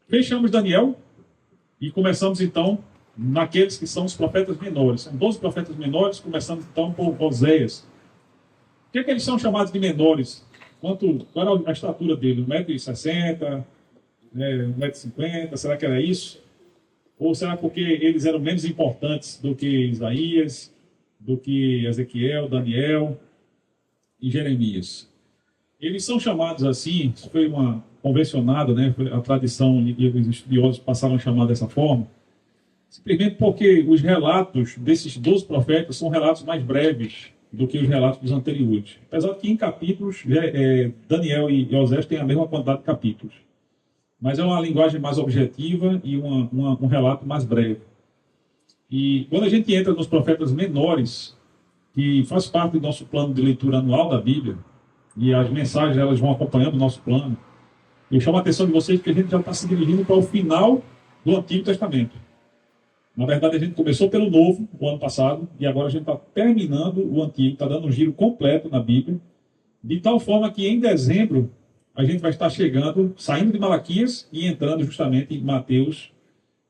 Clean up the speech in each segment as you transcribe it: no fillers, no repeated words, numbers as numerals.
Fechamos Daniel e começamos então naqueles que são os profetas menores. São 12 profetas menores, começando então por Oséias. Por que eles são chamados de menores? Qual era a estatura dele? 1,60 m, 1,50 m? Será que era isso? Ou será porque eles eram menos importantes do que Isaías, do que Ezequiel, Daniel e Jeremias? Eles são chamados assim, isso foi uma convencionada, né? A tradição e os estudiosos passaram a chamar dessa forma, simplesmente porque os relatos desses 12 profetas são relatos mais breves do que os relatos dos anteriores. Apesar de que em capítulos, Daniel e Oséias têm a mesma quantidade de capítulos. Mas é uma linguagem mais objetiva e um relato mais breve. E quando a gente entra nos profetas menores, que faz parte do nosso plano de leitura anual da Bíblia, e as mensagens elas vão acompanhando o nosso plano, eu chamo a atenção de vocês que a gente já está se dirigindo para o final do Antigo Testamento. Na verdade, a gente começou pelo Novo, o ano passado, e agora a gente está terminando o Antigo, está dando um giro completo na Bíblia, de tal forma que em dezembro a gente vai estar chegando, saindo de Malaquias e entrando justamente em Mateus,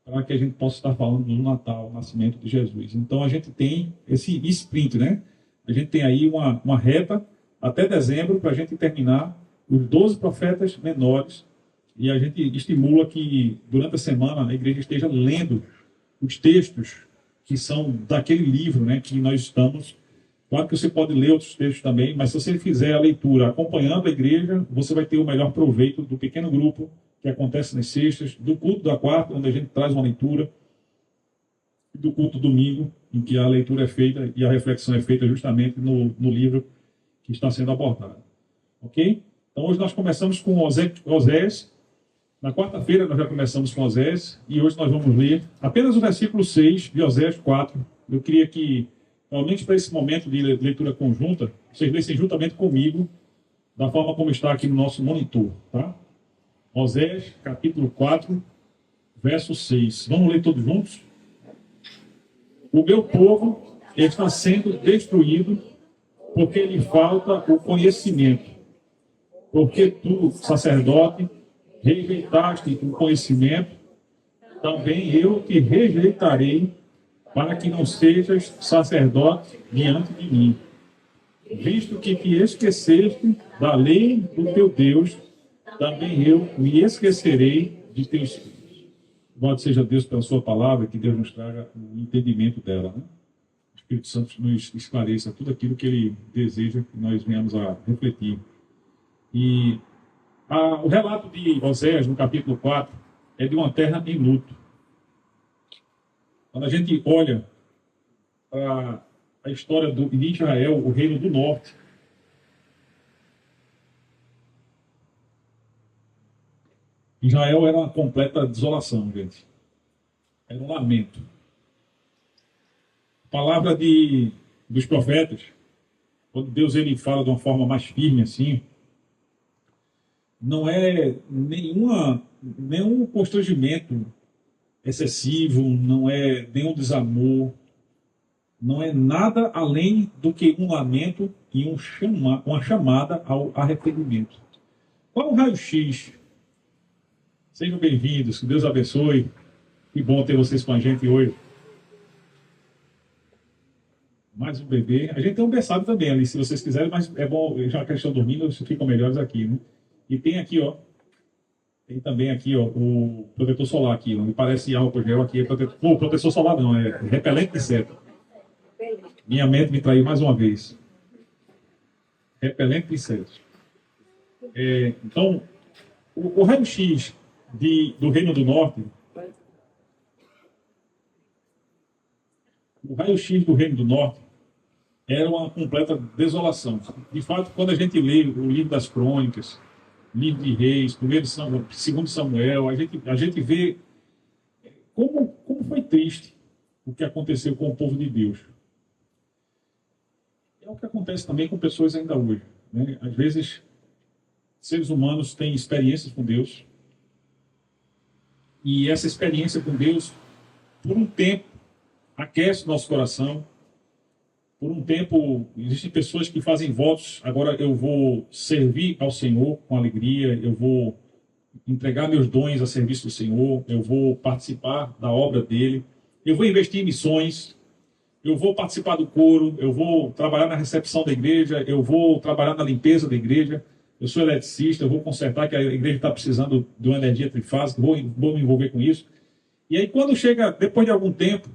para que a gente possa estar falando do Natal, o nascimento de Jesus. Então a gente tem esse sprint, né? A gente tem aí uma reta até dezembro para a gente terminar os 12 profetas menores, e a gente estimula que durante a semana a igreja esteja lendo os textos que são daquele livro, né, que nós estamos. Claro que você pode ler outros textos também, mas se você fizer a leitura acompanhando a igreja, você vai ter o melhor proveito do pequeno grupo que acontece nas sextas, do culto da quarta, onde a gente traz uma leitura, do culto domingo, em que a leitura é feita e a reflexão é feita justamente no livro que está sendo abordado. Ok? Então hoje nós começamos com Oséias. Na quarta-feira nós já começamos com Oséias, e hoje nós vamos ler apenas o versículo 6 de Oséias 4. Eu queria que, pelo menos para esse momento de leitura conjunta, vocês lessem juntamente comigo, da forma como está aqui no nosso monitor. Tá? Oséias, capítulo 4, verso 6. Vamos ler todos juntos? O meu povo está sendo destruído porque lhe falta o conhecimento. Porque tu, sacerdote, rejeitaste o conhecimento, também eu te rejeitarei, para que não sejas sacerdote diante de mim. Visto que te esqueceste da lei do teu Deus, também eu me esquecerei de teus filhos. Louvado seja Deus pela sua palavra, que Deus nos traga o entendimento dela, né? O Espírito Santo nos esclareça tudo aquilo que Ele deseja que nós venhamos a refletir. E o relato de Oséias, no capítulo 4, é de uma terra em luto. Quando a gente olha para a história de Israel, o reino do norte, Israel era uma completa desolação, gente. Era um lamento. A palavra dos profetas, quando Deus ele fala de uma forma mais firme assim, não é nenhum constrangimento excessivo, não é nenhum desamor, não é nada além do que um lamento e uma chamada ao arrependimento. Qual é o raio-x? Sejam bem-vindos, que Deus abençoe. Que bom ter vocês com a gente hoje. Mais um bebê. A gente tem um berçário também ali, se vocês quiserem, mas é bom, já que eles estão dormindo, eles ficam melhores aqui, né? E tem aqui, ó, tem também aqui, ó, o protetor solar aqui, ó, me parece álcool gel aqui, protetor solar não, é repelente de inseto. Minha mente me traiu mais uma vez. Repelente de insetos. Então, o raio-x do Reino do Norte, o raio-x do Reino do Norte era uma completa desolação. De fato, quando a gente lê o livro das Crônicas, livro de Reis, segundo Samuel, a gente vê como foi triste o que aconteceu com o povo de Deus. É o que acontece também com pessoas ainda hoje, né? Às vezes, seres humanos têm experiências com Deus, e essa experiência com Deus, por um tempo, aquece o nosso coração. Por um tempo, existem pessoas que fazem votos, agora eu vou servir ao Senhor com alegria, eu vou entregar meus dons a serviço do Senhor, eu vou participar da obra dele, eu vou investir em missões, eu vou participar do coro, eu vou trabalhar na recepção da igreja, eu vou trabalhar na limpeza da igreja, eu sou eletricista, eu vou consertar que a igreja está precisando de uma energia trifásica, vou me envolver com isso. E aí quando chega, depois de algum tempo,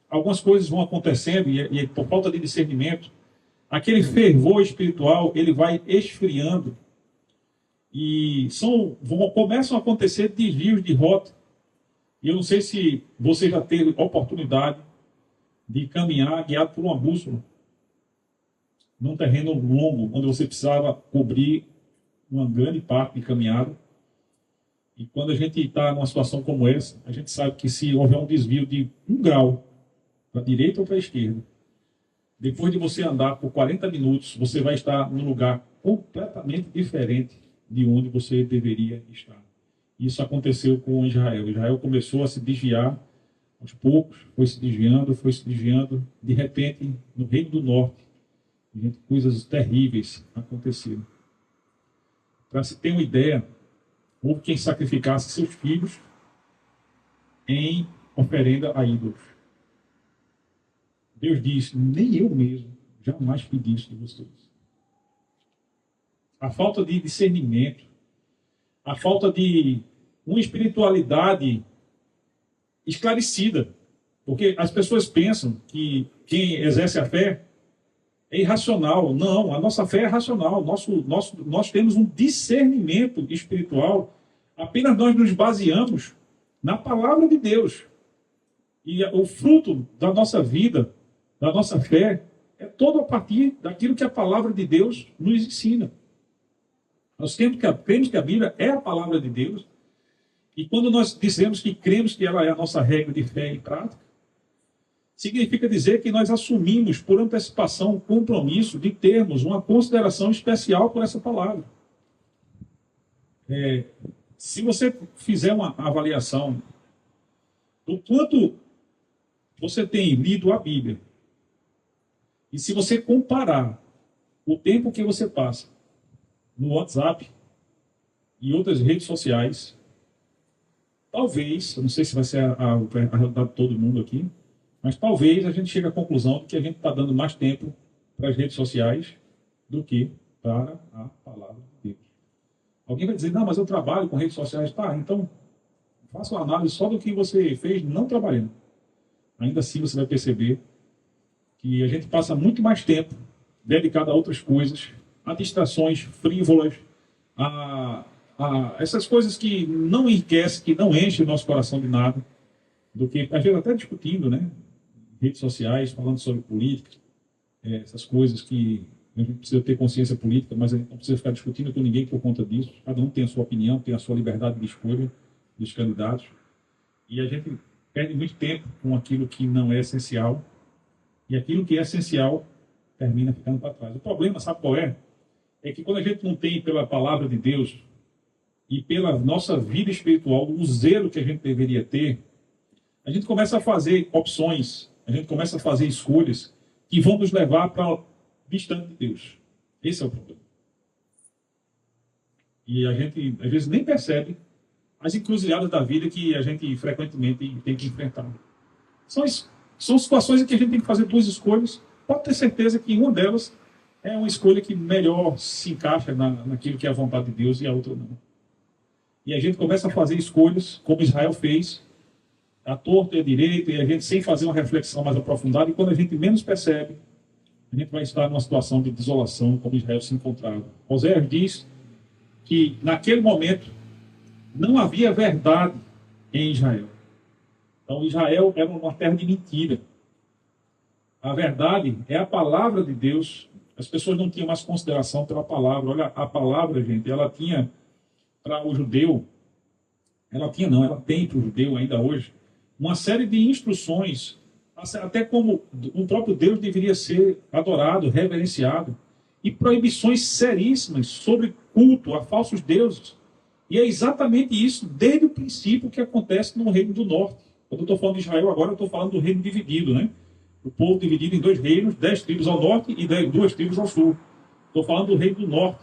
algumas coisas vão acontecendo e por falta de discernimento, aquele fervor espiritual, ele vai esfriando e começam a acontecer desvios de rota. E eu não sei se você já teve oportunidade de caminhar guiado por uma bússola num terreno longo, onde você precisava cobrir uma grande parte de caminhada. E quando a gente está numa situação como essa, a gente sabe que se houver um desvio de 1 grau para a direita ou para a esquerda, depois de você andar por 40 minutos, você vai estar num lugar completamente diferente de onde você deveria estar. Isso aconteceu com Israel. Israel começou a se desviar aos poucos, foi se desviando. De repente, no Reino do Norte, coisas terríveis aconteceram. Para se ter uma ideia, houve quem sacrificasse seus filhos em oferenda a ídolos. Deus disse, nem eu mesmo jamais pedi isso de vocês. A falta de discernimento, a falta de uma espiritualidade esclarecida. Porque as pessoas pensam que quem exerce a fé é irracional. Não, a nossa fé é racional. Nós temos um discernimento espiritual. Apenas nós nos baseamos na palavra de Deus. E o fruto da nossa vida, da nossa fé, é todo a partir daquilo que a palavra de Deus nos ensina. Nós cremos que a Bíblia é a palavra de Deus. E quando nós dizemos que cremos que ela é a nossa regra de fé e prática, significa dizer que nós assumimos por antecipação o compromisso de termos uma consideração especial por essa palavra. Se você fizer uma avaliação do quanto você tem lido a Bíblia, e se você comparar o tempo que você passa no WhatsApp e outras redes sociais, talvez, eu não sei se vai ser a realidade de todo mundo aqui, mas talvez a gente chegue à conclusão de que a gente está dando mais tempo para as redes sociais do que para a palavra de Deus. Alguém vai dizer, não, mas eu trabalho com redes sociais. Tá, então faça uma análise só do que você fez não trabalhando. Ainda assim você vai perceber que a gente passa muito mais tempo dedicado a outras coisas, a distrações frívolas, a essas coisas que não enriquecem, que não enchem o nosso coração de nada, do que, às vezes, até discutindo, né? Redes sociais, falando sobre política, essas coisas que a gente precisa ter consciência política, mas a gente não precisa ficar discutindo com ninguém por conta disso. Cada um tem a sua opinião, tem a sua liberdade de escolha dos candidatos. E a gente perde muito tempo com aquilo que não é essencial, e aquilo que é essencial termina ficando para trás. O problema, sabe qual é? É que quando a gente não tem pela palavra de Deus e pela nossa vida espiritual o zelo que a gente deveria ter, a gente começa a fazer opções, a gente começa a fazer escolhas que vão nos levar para distante de Deus. Esse é o problema. E a gente, às vezes, nem percebe as encruzilhadas da vida que a gente frequentemente tem que enfrentar. São situações em que a gente tem que fazer duas escolhas. Pode ter certeza que uma delas é uma escolha que melhor se encaixa naquilo que é a vontade de Deus e a outra não. E a gente começa a fazer escolhas, como Israel fez, à torta e à direita, e a gente sem fazer uma reflexão mais aprofundada, e quando a gente menos percebe, a gente vai estar numa situação de desolação, como Israel se encontrava. Oséias diz que, naquele momento, não havia verdade em Israel. Então, Israel era uma terra de mentira. A verdade é a palavra de Deus. As pessoas não tinham mais consideração pela palavra. Olha, a palavra, gente, ela tinha para o judeu, ela tem para o judeu ainda hoje, uma série de instruções, até como o próprio Deus deveria ser adorado, reverenciado, e proibições seríssimas sobre culto a falsos deuses. E é exatamente isso, desde o princípio, que acontece no Reino do Norte. Quando eu estou falando de Israel agora, eu estou falando do reino dividido, né? O povo dividido em 2 reinos, 10 tribos ao norte e 2 tribos ao sul. Estou falando do reino do norte,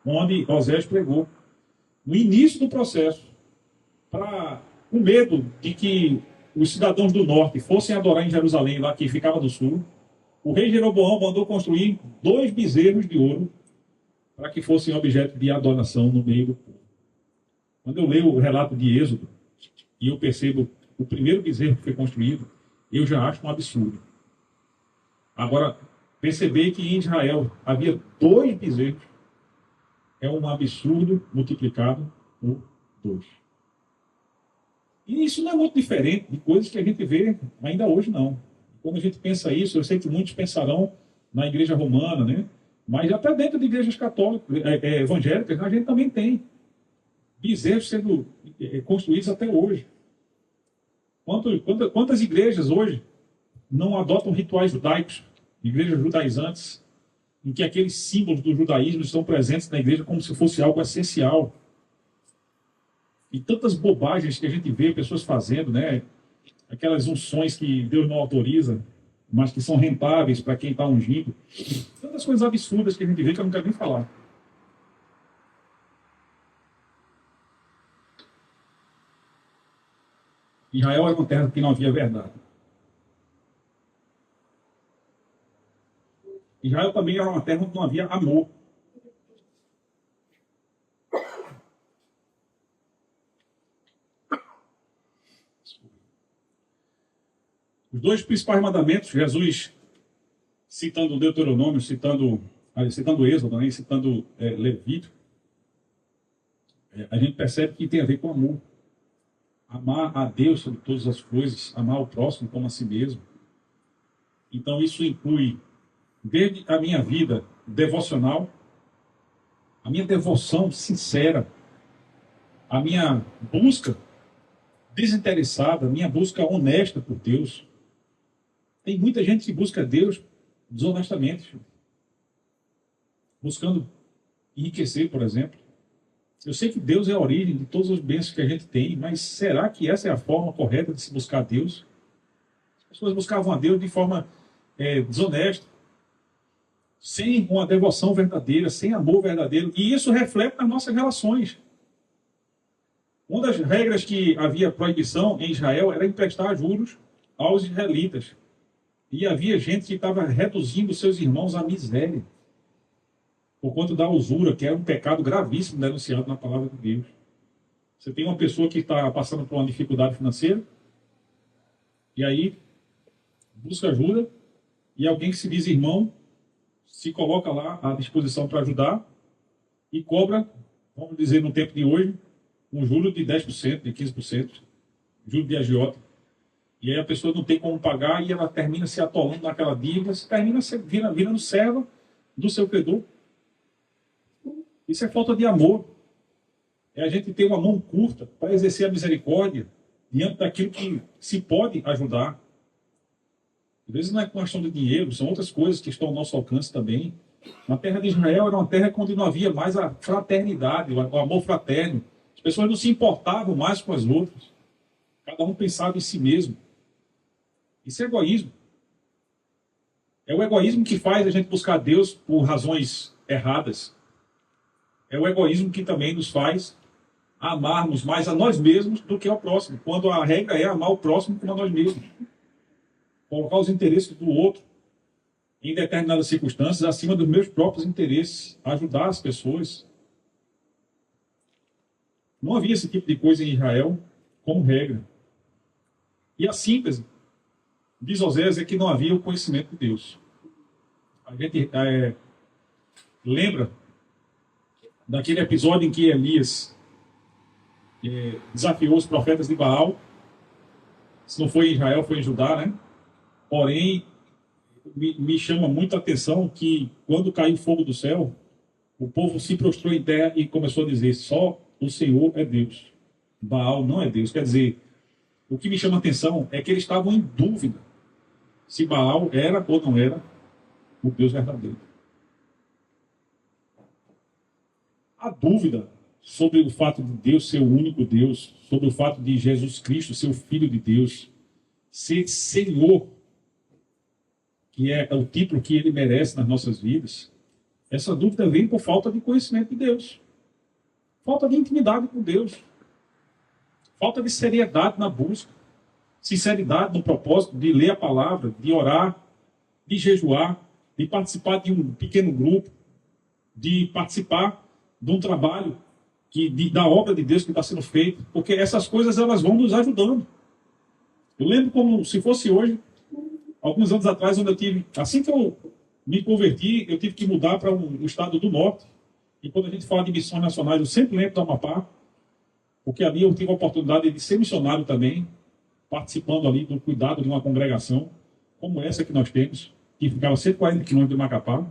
onde Oséias pregou. No início do processo, com medo de que os cidadãos do norte fossem adorar em Jerusalém, lá que ficava no sul, o rei Jeroboão mandou construir 2 bezerros de ouro para que fossem objeto de adoração no meio do povo. Quando eu leio o relato de Êxodo e eu percebo o primeiro bezerro que foi construído, eu já acho um absurdo. Agora, perceber que em Israel havia 2 bezerros é um absurdo multiplicado por 2. E isso não é muito diferente de coisas que a gente vê ainda hoje, não. Quando a gente pensa isso, eu sei que muitos pensarão na igreja romana, né? Mas até dentro de igrejas católicas, evangélicas, a gente também tem bezerros sendo construídos até hoje. Quantas igrejas hoje não adotam rituais judaicos, igrejas judaizantes, em que aqueles símbolos do judaísmo estão presentes na igreja como se fosse algo essencial? E tantas bobagens que a gente vê pessoas fazendo, né? Aquelas unções que Deus não autoriza, mas que são rentáveis para quem está ungido. Tantas coisas absurdas que a gente vê que eu não quero nem falar. Israel era uma terra que não havia verdade. Israel também era uma terra onde não havia amor. Os 2 principais mandamentos, Jesus, citando Deuteronômio, citando Êxodo, né, citando Levítico, a gente percebe que tem a ver com amor. Amar a Deus sobre todas as coisas, amar o próximo como a si mesmo. Então isso inclui, desde a minha vida devocional, a minha devoção sincera, a minha busca desinteressada, a minha busca honesta por Deus. Tem muita gente que busca Deus desonestamente, buscando enriquecer, por exemplo. Eu sei que Deus é a origem de todos os bens que a gente tem, mas será que essa é a forma correta de se buscar Deus? As pessoas buscavam a Deus de forma desonesta, sem uma devoção verdadeira, sem amor verdadeiro, e isso reflete nas nossas relações. Uma das regras que havia proibição em Israel era emprestar juros aos israelitas. E havia gente que estava reduzindo seus irmãos à miséria, por conta da usura, que era um pecado gravíssimo denunciado na palavra de Deus. Você tem uma pessoa que está passando por uma dificuldade financeira, e aí busca ajuda, e alguém que se diz irmão se coloca lá à disposição para ajudar e cobra, vamos dizer no tempo de hoje, um juro de 10%, de 15%, juro de agiota. E aí a pessoa não tem como pagar e ela termina se atolando naquela dívida, termina virando serva do seu credor. Isso é falta de amor. É a gente ter uma mão curta para exercer a misericórdia diante daquilo que se pode ajudar. Às vezes não é questão de dinheiro, são outras coisas que estão ao nosso alcance também. Na terra de Israel era uma terra onde não havia mais a fraternidade, o amor fraterno. As pessoas não se importavam mais com as outras. Cada um pensava em si mesmo. Isso é egoísmo. É o egoísmo que faz a gente buscar Deus por razões erradas. É o egoísmo que também nos faz amarmos mais a nós mesmos do que ao próximo, quando a regra é amar o próximo como a nós mesmos. Colocar os interesses do outro em determinadas circunstâncias acima dos meus próprios interesses, ajudar as pessoas. Não havia esse tipo de coisa em Israel como regra. E a síntese, diz Osés, é que não havia o conhecimento de Deus. A gente lembra daquele episódio em que Elias desafiou os profetas de Baal. Se não foi em Israel, foi em Judá, né? Porém, me chama muito a atenção que quando caiu fogo do céu, o povo se prostrou em terra e começou a dizer: só o Senhor é Deus. Baal não é Deus. Quer dizer, o que me chama a atenção é que eles estavam em dúvida se Baal era ou não era o Deus verdadeiro. A dúvida sobre o fato de Deus ser o único Deus, sobre o fato de Jesus Cristo ser o Filho de Deus, ser Senhor, que é o título que ele merece nas nossas vidas, essa dúvida vem por falta de conhecimento de Deus, falta de intimidade com Deus. falta de seriedade na busca, sinceridade no propósito de ler a palavra, de orar, de jejuar, de participar de um pequeno grupo, de participar de um trabalho da obra de Deus que está sendo feito, porque essas coisas elas vão nos ajudando. Eu lembro como se fosse hoje, alguns anos atrás, onde eu tive, assim que eu me converti, eu tive que mudar para um estado do norte. E quando a gente fala de missões nacionais, eu sempre lembro do Amapá, porque ali eu tive a oportunidade de ser missionário também, participando ali do cuidado de uma congregação, como essa que nós temos, que ficava a 140 quilômetros de Macapá.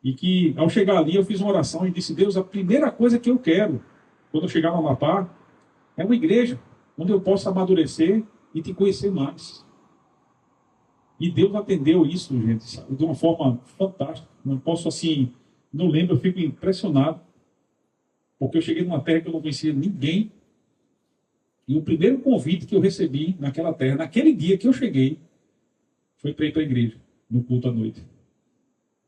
E que, ao chegar ali, eu fiz uma oração e disse: Deus, a primeira coisa que eu quero, quando eu chegar no Amapá, é uma igreja onde eu possa amadurecer e te conhecer mais. E Deus atendeu isso, gente, sabe, de uma forma fantástica. Não posso, assim, não lembro, eu fico impressionado, porque eu cheguei numa terra que eu não conhecia ninguém, e o primeiro convite que eu recebi naquela terra, naquele dia que eu cheguei, foi para ir para a igreja, no culto à noite.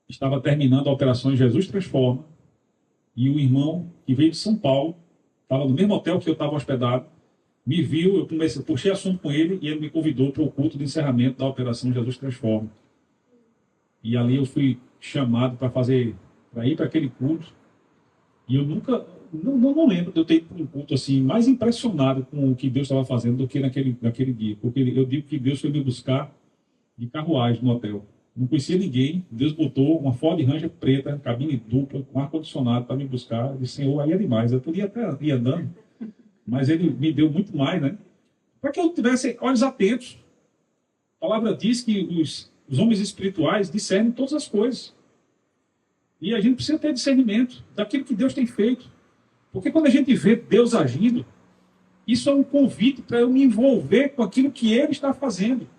Estava terminando a operação Jesus Transforma, e o irmão que veio de São Paulo, estava no mesmo hotel que eu estava hospedado, me viu, eu puxei assunto com ele, e ele me convidou para o culto de encerramento da operação Jesus Transforma. E ali eu fui chamado para ir para aquele culto, e eu nunca, não lembro de eu ter ido para um culto assim, mais impressionado com o que Deus estava fazendo do que naquele dia, porque eu digo que Deus foi me buscar de carruagem no hotel. Não conhecia ninguém. Deus botou uma Ford Ranger preta, cabine dupla, com ar-condicionado para me buscar. Eu disse: Senhor, aí é demais. Eu podia até ir andando, mas ele me deu muito mais, né? Para que eu tivesse olhos atentos. A palavra diz que os homens espirituais discernem todas as coisas. E a gente precisa ter discernimento daquilo que Deus tem feito. Porque quando a gente vê Deus agindo, isso é um convite para eu me envolver com aquilo que Ele está fazendo.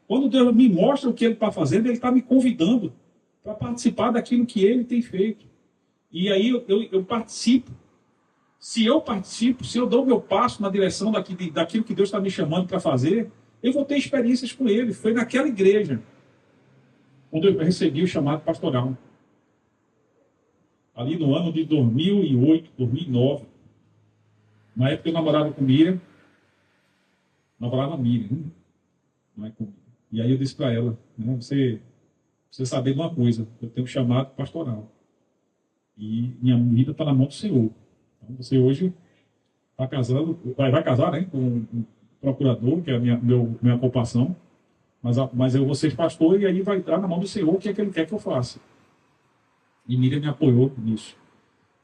Quando Deus me mostra o que Ele está fazendo, Ele está me convidando para participar daquilo que Ele tem feito. E aí eu participo. Se eu participo, se eu dou o meu passo na direção daquilo que Deus está me chamando para fazer, eu vou ter experiências com Ele. Foi naquela igreja quando eu recebi o chamado pastoral. Ali no ano de 2008, 2009. Na época eu namorava com Miriam. Namorava Miriam, não é comigo. E aí eu disse para ela: né, você saber de uma coisa, eu tenho um chamado pastoral. E minha vida está na mão do Senhor. Então você hoje está casando, vai casar, né, com um procurador, que é a minha ocupação, mas eu vou ser pastor, e aí vai estar na mão do Senhor o que é que Ele quer que eu faça. E Miriam me apoiou nisso.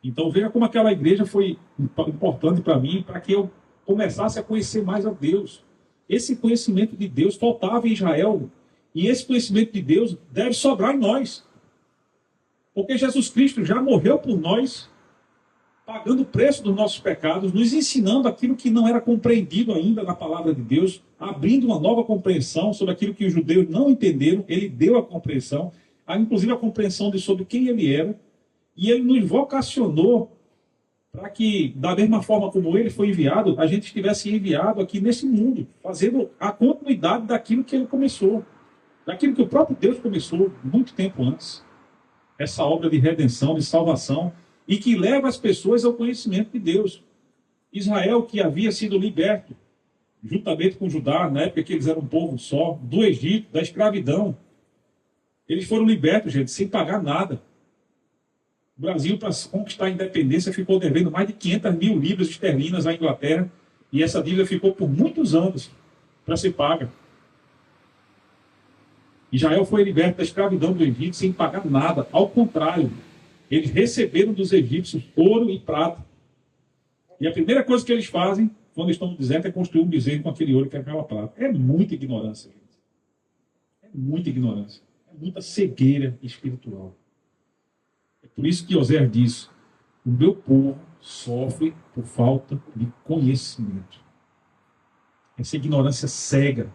Então veja como aquela igreja foi importante para mim, para que eu começasse a conhecer mais a Deus. Esse conhecimento de Deus faltava em Israel, e esse conhecimento de Deus deve sobrar em nós. Porque Jesus Cristo já morreu por nós, pagando o preço dos nossos pecados, nos ensinando aquilo que não era compreendido ainda na palavra de Deus, abrindo uma nova compreensão sobre aquilo que os judeus não entenderam. Ele deu a compreensão, inclusive a compreensão sobre quem Ele era, e Ele nos vocacionou para que, da mesma forma como Ele foi enviado, a gente estivesse enviado aqui nesse mundo, fazendo a continuidade daquilo que Ele começou, daquilo que o próprio Deus começou muito tempo antes. Essa obra de redenção, de salvação, e que leva as pessoas ao conhecimento de Deus. Israel, que havia sido liberto, juntamente com Judá, na época que eles eram um povo só, do Egito, da escravidão, eles foram libertos, gente, sem pagar nada. O Brasil, para conquistar a independência, ficou devendo mais de 500 mil libras esterlinas à Inglaterra, e essa dívida ficou por muitos anos para ser paga. Israel foi liberto da escravidão do Egito sem pagar nada. Ao contrário, eles receberam dos egípcios ouro e prata. E a primeira coisa que eles fazem, quando estão no deserto, é construir um bezerro com aquele ouro que é aquela prata. É muita ignorância, gente. É muita ignorância. É muita cegueira espiritual. É por isso que Oséias diz: o meu povo sofre por falta de conhecimento. Essa ignorância cega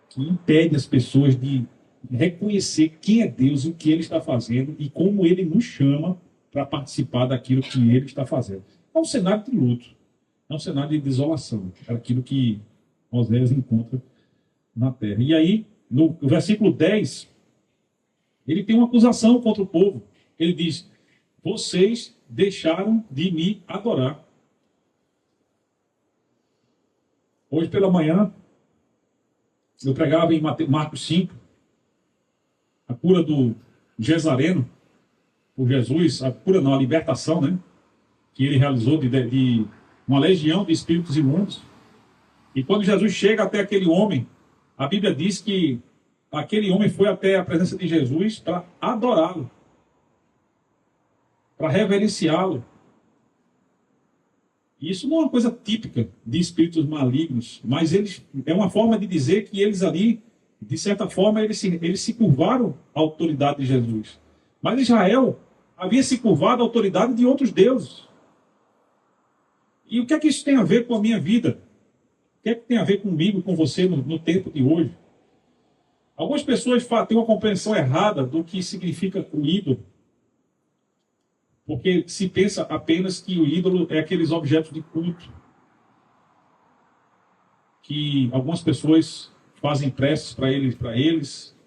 que impede as pessoas de reconhecer quem é Deus, o que Ele está fazendo e como Ele nos chama para participar daquilo que Ele está fazendo. É um cenário de luto, é um cenário de desolação, é aquilo que Oséias encontra na terra. E aí, no versículo 10, ele tem uma acusação contra o povo. Ele diz: vocês deixaram de me adorar. Hoje pela manhã, eu pregava em Marcos 5, a cura do Gesareno, por Jesus, a cura não, a libertação, né? Que ele realizou de uma legião de espíritos imundos. E quando Jesus chega até aquele homem, a Bíblia diz que aquele homem foi até a presença de Jesus para adorá-lo, para reverenciá-lo. Isso não é uma coisa típica de espíritos malignos, mas é uma forma de dizer que eles ali, de certa forma, eles se curvaram à autoridade de Jesus. Mas Israel havia se curvado à autoridade de outros deuses. E o que é que isso tem a ver com a minha vida? O que é que tem a ver comigo, com você no tempo de hoje? Algumas pessoas têm uma compreensão errada do que significa o ídolo. Porque se pensa apenas que o ídolo é aqueles objetos de culto. Que algumas pessoas fazem preces para eles,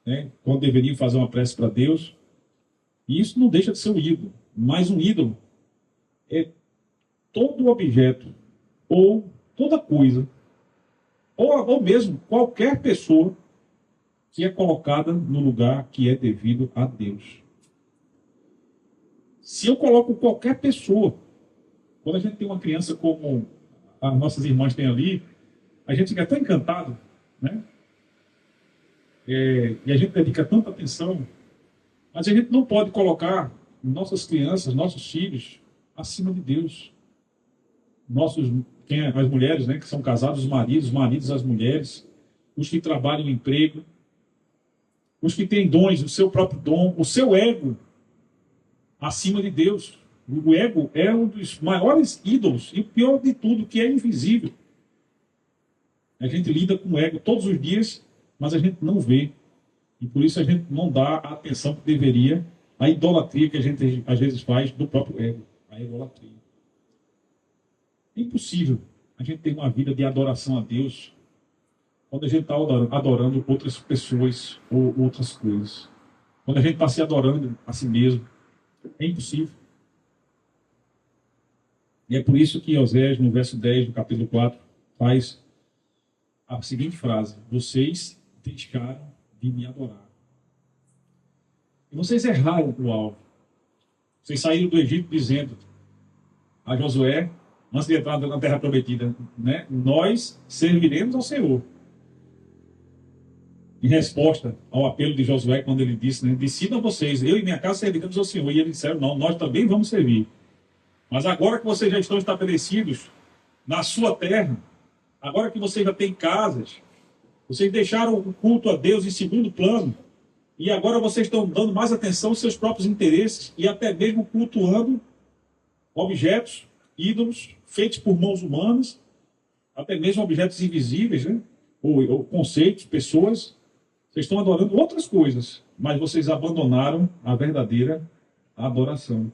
né, quando deveriam fazer uma prece para Deus. E isso não deixa de ser um ídolo. Mas um ídolo é todo objeto, ou toda coisa, ou mesmo qualquer pessoa que é colocada no lugar que é devido a Deus. Se eu coloco qualquer pessoa, quando a gente tem uma criança como as nossas irmãs têm ali, a gente fica tão encantado, né? E a gente dedica tanta atenção, mas a gente não pode colocar nossas crianças, nossos filhos, acima de Deus. As mulheres, né, que são casadas, os maridos, as mulheres, os que trabalham em emprego, os que têm dons, o seu próprio dom, o seu ego, acima de Deus. O ego é um dos maiores ídolos, e o pior de tudo, que é invisível. A gente lida com o ego todos os dias, mas a gente não vê. E por isso a gente não dá a atenção que deveria à idolatria que a gente às vezes faz do próprio ego, a idolatria. É impossível a gente ter uma vida de adoração a Deus quando a gente está adorando outras pessoas ou outras coisas. Quando a gente está se adorando a si mesmo. É impossível. E é por isso que Oséias, no verso 10 do capítulo 4, faz a seguinte frase: vocês deixaram de me adorar. E vocês erraram o alvo. Vocês saíram do Egito dizendo a Josué, antes de entrar na terra prometida, né? Nós serviremos ao Senhor. Em resposta ao apelo de Josué, quando ele disse, né, decidam vocês, eu e minha casa serviremos ao Senhor. E eles disseram, não, nós também vamos servir. Mas agora que vocês já estão estabelecidos na sua terra, agora que vocês já têm casas, vocês deixaram o culto a Deus em segundo plano, e agora vocês estão dando mais atenção aos seus próprios interesses, e até mesmo cultuando objetos, ídolos, feitos por mãos humanas, até mesmo objetos invisíveis, né? ou conceitos, pessoas. Vocês estão adorando outras coisas, mas vocês abandonaram a verdadeira adoração.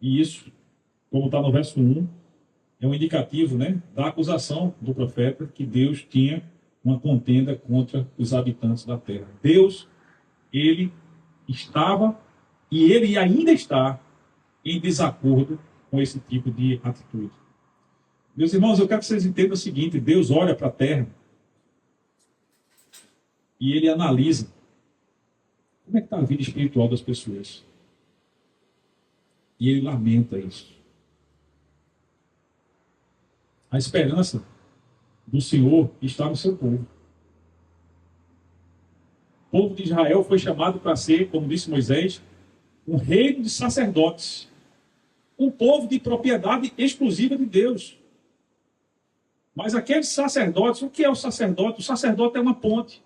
E isso, como está no verso 1, é um indicativo, né, da acusação do profeta que Deus tinha uma contenda contra os habitantes da terra. Deus, ele estava e ele ainda está em desacordo com esse tipo de atitude. Meus irmãos, eu quero que vocês entendam o seguinte: Deus olha para a terra e ele analisa como é que está a vida espiritual das pessoas. E ele lamenta isso. A esperança do Senhor está no seu povo. O povo de Israel foi chamado para ser, como disse Moisés, um reino de sacerdotes. Um povo de propriedade exclusiva de Deus. Mas aqueles sacerdotes, o que é o sacerdote? O sacerdote é uma ponte.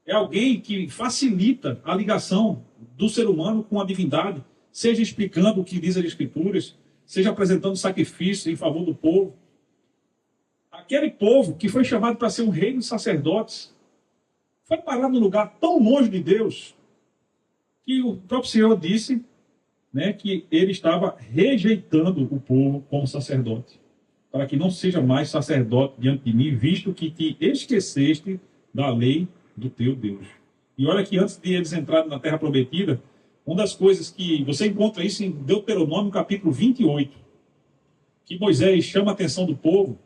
É alguém que facilita a ligação do ser humano com a divindade, seja explicando o que diz as Escrituras, seja apresentando sacrifício em favor do povo. Aquele povo que foi chamado para ser um reino de sacerdotes, foi parar num lugar tão longe de Deus, que o próprio Senhor disse, né, que ele estava rejeitando o povo como sacerdote, para que não seja mais sacerdote diante de mim, visto que te esqueceste da lei do teu Deus. E olha que antes de eles entrarem na terra prometida, uma das coisas que você encontra isso em Deuteronômio capítulo 28, que Moisés chama a atenção do povo,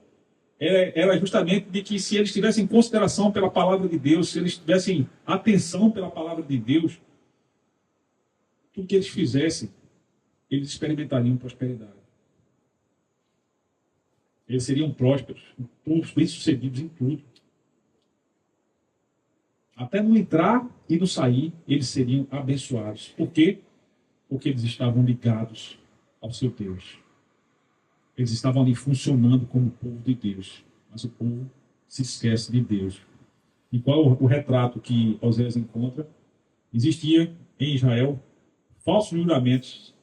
era justamente de que se eles tivessem consideração pela palavra de Deus, se eles tivessem atenção pela palavra de Deus, tudo que eles fizessem, eles experimentariam prosperidade. Eles seriam prósperos, todos bem-sucedidos em tudo. Até no entrar e no sair, eles seriam abençoados. Por quê? Porque eles estavam ligados ao seu Deus. Eles estavam ali funcionando como povo de Deus. Mas o povo se esquece de Deus. E qual é o retrato que Oséias encontra? Existia em Israel falsos juramentos.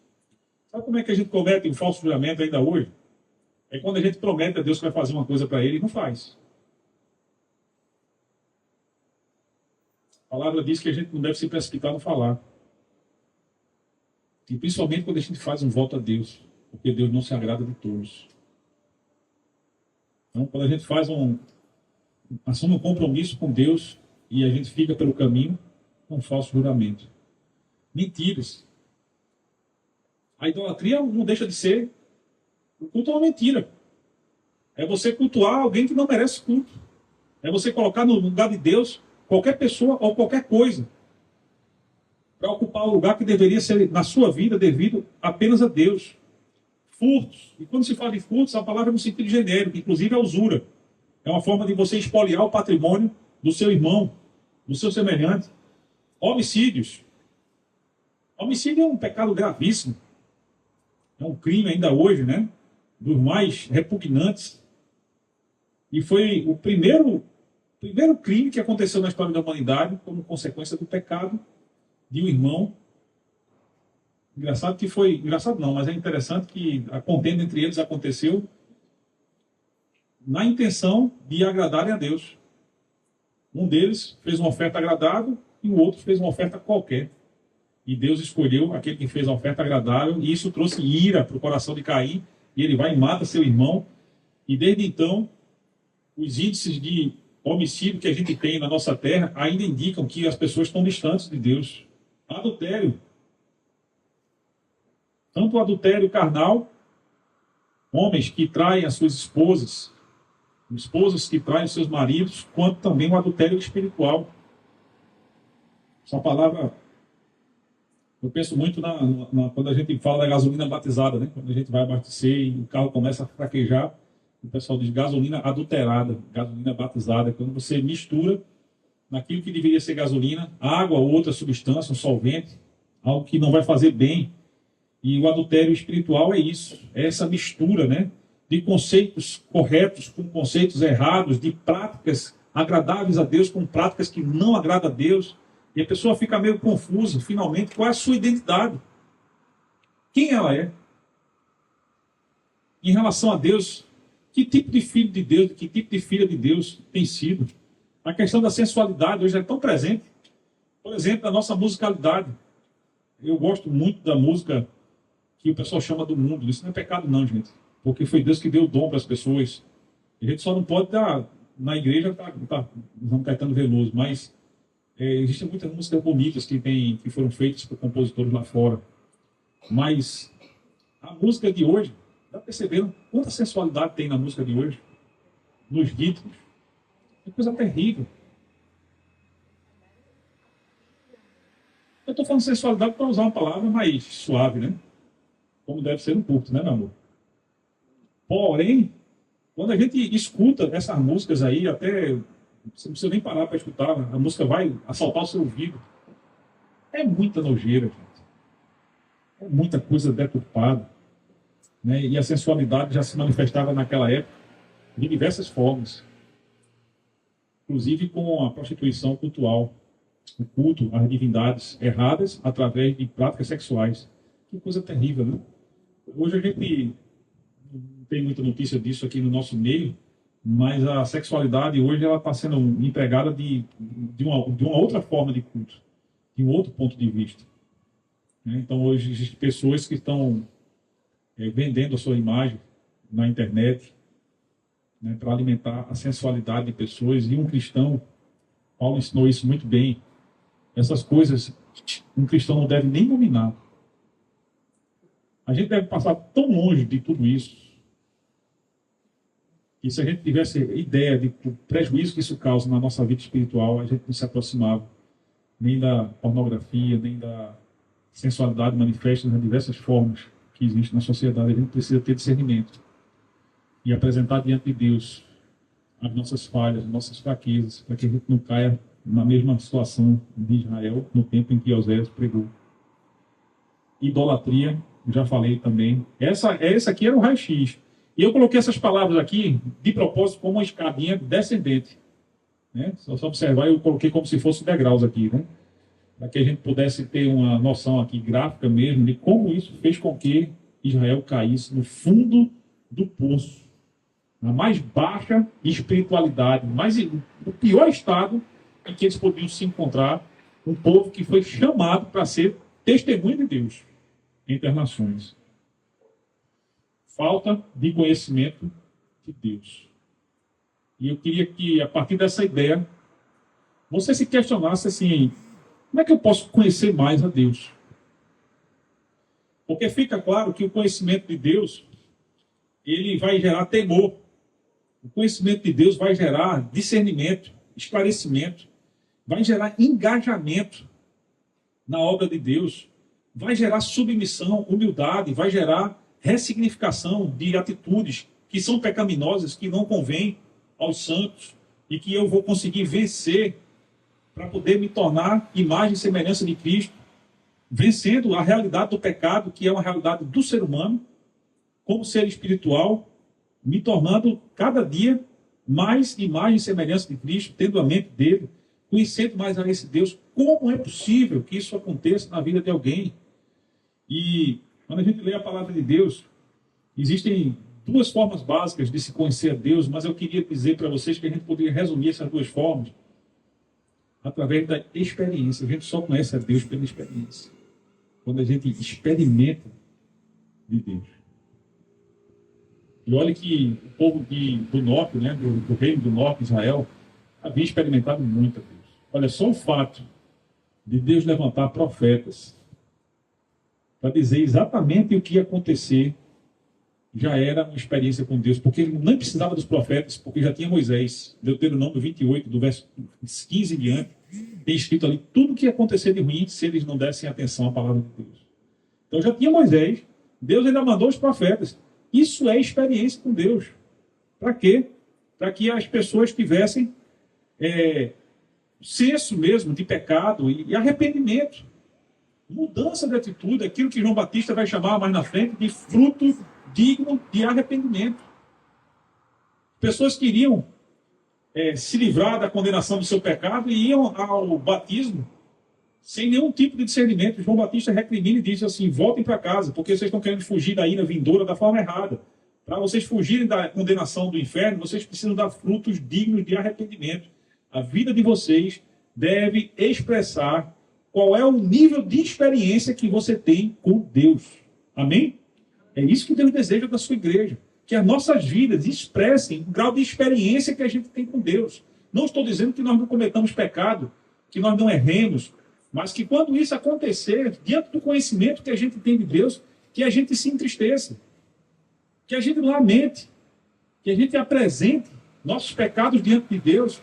Sabe como é que a gente comete um falso juramento ainda hoje? É quando a gente promete a Deus que vai fazer uma coisa para ele e não faz. A palavra diz que a gente não deve se precipitar no falar. E principalmente quando a gente faz um voto a Deus. Porque Deus não se agrada de todos. Então, quando a gente assume um compromisso com Deus e a gente fica pelo caminho com um falso juramento. Mentiras. A idolatria não deixa de ser o culto é uma mentira. É você cultuar alguém que não merece culto. É você colocar no lugar de Deus qualquer pessoa ou qualquer coisa para ocupar o lugar que deveria ser na sua vida devido apenas a Deus. Furtos. E quando se fala de furtos, a palavra é no sentido genérico, inclusive a usura. É uma forma de você espoliar o patrimônio do seu irmão, do seu semelhante. Homicídios. Homicídio é um pecado gravíssimo. É um crime ainda hoje, né? Dos mais repugnantes. E foi o primeiro crime que aconteceu na história da humanidade como consequência do pecado de um irmão. Engraçado não, mas é interessante que a contenda entre eles aconteceu na intenção de agradarem a Deus. Um deles fez uma oferta agradável e o outro fez uma oferta qualquer. E Deus escolheu aquele que fez a oferta agradável e isso trouxe ira para o coração de Caim e ele vai e mata seu irmão. E desde então, os índices de homicídio que a gente tem na nossa terra ainda indicam que as pessoas estão distantes de Deus. Adultério. Tanto o adultério carnal, homens que traem as suas esposas que traem os seus maridos, quanto também o adultério espiritual. Essa palavra, eu penso muito quando a gente fala da gasolina batizada, né? Quando a gente vai abastecer e o carro começa a fraquejar, o pessoal diz gasolina adulterada, gasolina batizada, quando você mistura naquilo que deveria ser gasolina, água ou outra substância, um solvente, algo que não vai fazer bem. E o adultério espiritual é isso, é essa mistura, né, de conceitos corretos com conceitos errados, de práticas agradáveis a Deus com práticas que não agradam a Deus. E a pessoa fica meio confusa, finalmente, qual é a sua identidade? Quem ela é? Em relação a Deus, que tipo de filho de Deus, que tipo de filha de Deus tem sido? A questão da sensualidade hoje é tão presente. Por exemplo, a nossa musicalidade. Eu gosto muito da música que o pessoal chama do mundo. Isso não é pecado não, gente. Porque foi Deus que deu o dom para as pessoas. A gente só não pode dar... Na igreja tá João Caetano Veloso, mas existem muitas músicas bonitas que foram feitas por compositores lá fora. Mas a música de hoje, está percebendo quanta sensualidade tem na música de hoje? Nos ritmos. É coisa terrível. Eu estou falando sensualidade para usar uma palavra mais suave, né? Como deve ser no culto, né, meu amor? Porém, quando a gente escuta essas músicas aí, até você não precisa nem parar para escutar, a música vai assaltar o seu ouvido. É muita nojeira, gente. É muita coisa deturpada. Né? E a sensualidade já se manifestava naquela época de diversas formas. Inclusive com a prostituição cultural. O culto às divindades erradas através de práticas sexuais. Que coisa terrível, né? Hoje a gente não tem muita notícia disso aqui no nosso meio, mas a sexualidade hoje ela está sendo empregada de uma outra forma de culto, de um outro ponto de vista. Né? Então hoje existem pessoas que estão vendendo a sua imagem na internet, né, para alimentar a sensualidade de pessoas, e um cristão, Paulo ensinou isso muito bem, essas coisas um cristão não deve nem dominar. A gente deve passar tão longe de tudo isso. que se a gente tivesse ideia do prejuízo que isso causa na nossa vida espiritual, a gente não se aproximava nem da pornografia, nem da sensualidade manifesta nas diversas formas que existem na sociedade. A gente precisa ter discernimento e apresentar diante de Deus as nossas falhas, as nossas fraquezas, para que a gente não caia na mesma situação de Israel no tempo em que Oséias pregou. Idolatria, já falei também. Essa aqui era o raio-x. E eu coloquei essas palavras aqui de propósito como uma escadinha descendente. Né? Só observar, eu coloquei como se fossem degraus aqui, né? Para que a gente pudesse ter uma noção aqui gráfica mesmo de como isso fez com que Israel caísse no fundo do poço, na mais baixa espiritualidade, no pior estado em que eles podiam se encontrar, um povo que foi chamado para ser testemunho de Deus entre as nações. Falta de conhecimento de Deus. E eu queria que, a partir dessa ideia, você se questionasse assim: como é que eu posso conhecer mais a Deus? Porque fica claro que o conhecimento de Deus, ele vai gerar temor. O conhecimento de Deus vai gerar discernimento, esclarecimento, vai gerar engajamento na obra de Deus, vai gerar submissão, humildade, vai gerar ressignificação de atitudes que são pecaminosas, que não convêm aos santos e que eu vou conseguir vencer para poder me tornar imagem e semelhança de Cristo, vencendo a realidade do pecado, que é uma realidade do ser humano, como ser espiritual, me tornando cada dia mais imagem e semelhança de Cristo, tendo a mente dele, conhecendo mais a esse Deus. Como é possível que isso aconteça na vida de alguém? E quando a gente lê a palavra de Deus, existem duas formas básicas de se conhecer a Deus, mas eu queria dizer para vocês que a gente poderia resumir essas duas formas através da experiência. A gente só conhece a Deus pela experiência. Quando a gente experimenta de Deus. E olha que o povo do norte, né, do reino do norte, Israel, havia experimentado muito a Deus. Olha, só o fato de Deus levantar profetas para dizer exatamente o que ia acontecer já era uma experiência com Deus, porque ele não precisava dos profetas, porque já tinha Moisés. Deuteronômio 28, do verso 15 em diante, tem escrito ali tudo o que ia acontecer de ruim se eles não dessem atenção à palavra de Deus. Então já tinha Moisés, Deus ainda mandou os profetas. Isso é experiência com Deus. Para quê? Para que as pessoas tivessem senso mesmo de pecado e arrependimento. Mudança de atitude, aquilo que João Batista vai chamar mais na frente de fruto digno de arrependimento. Pessoas queriam se livrar da condenação do seu pecado e iam ao batismo sem nenhum tipo de discernimento. João Batista recrimina e diz assim: voltem para casa, porque vocês estão querendo fugir da ira vindoura da forma errada. Para vocês fugirem da condenação do inferno, vocês precisam dar frutos dignos de arrependimento. A vida de vocês deve expressar qual é o nível de experiência que você tem com Deus. Amém? É isso que Deus deseja da sua igreja. Que as nossas vidas expressem o grau de experiência que a gente tem com Deus. Não estou dizendo que nós não cometamos pecado, que nós não erremos, mas que quando isso acontecer, diante do conhecimento que a gente tem de Deus, que a gente se entristeça, que a gente lamente, que a gente apresente nossos pecados diante de Deus,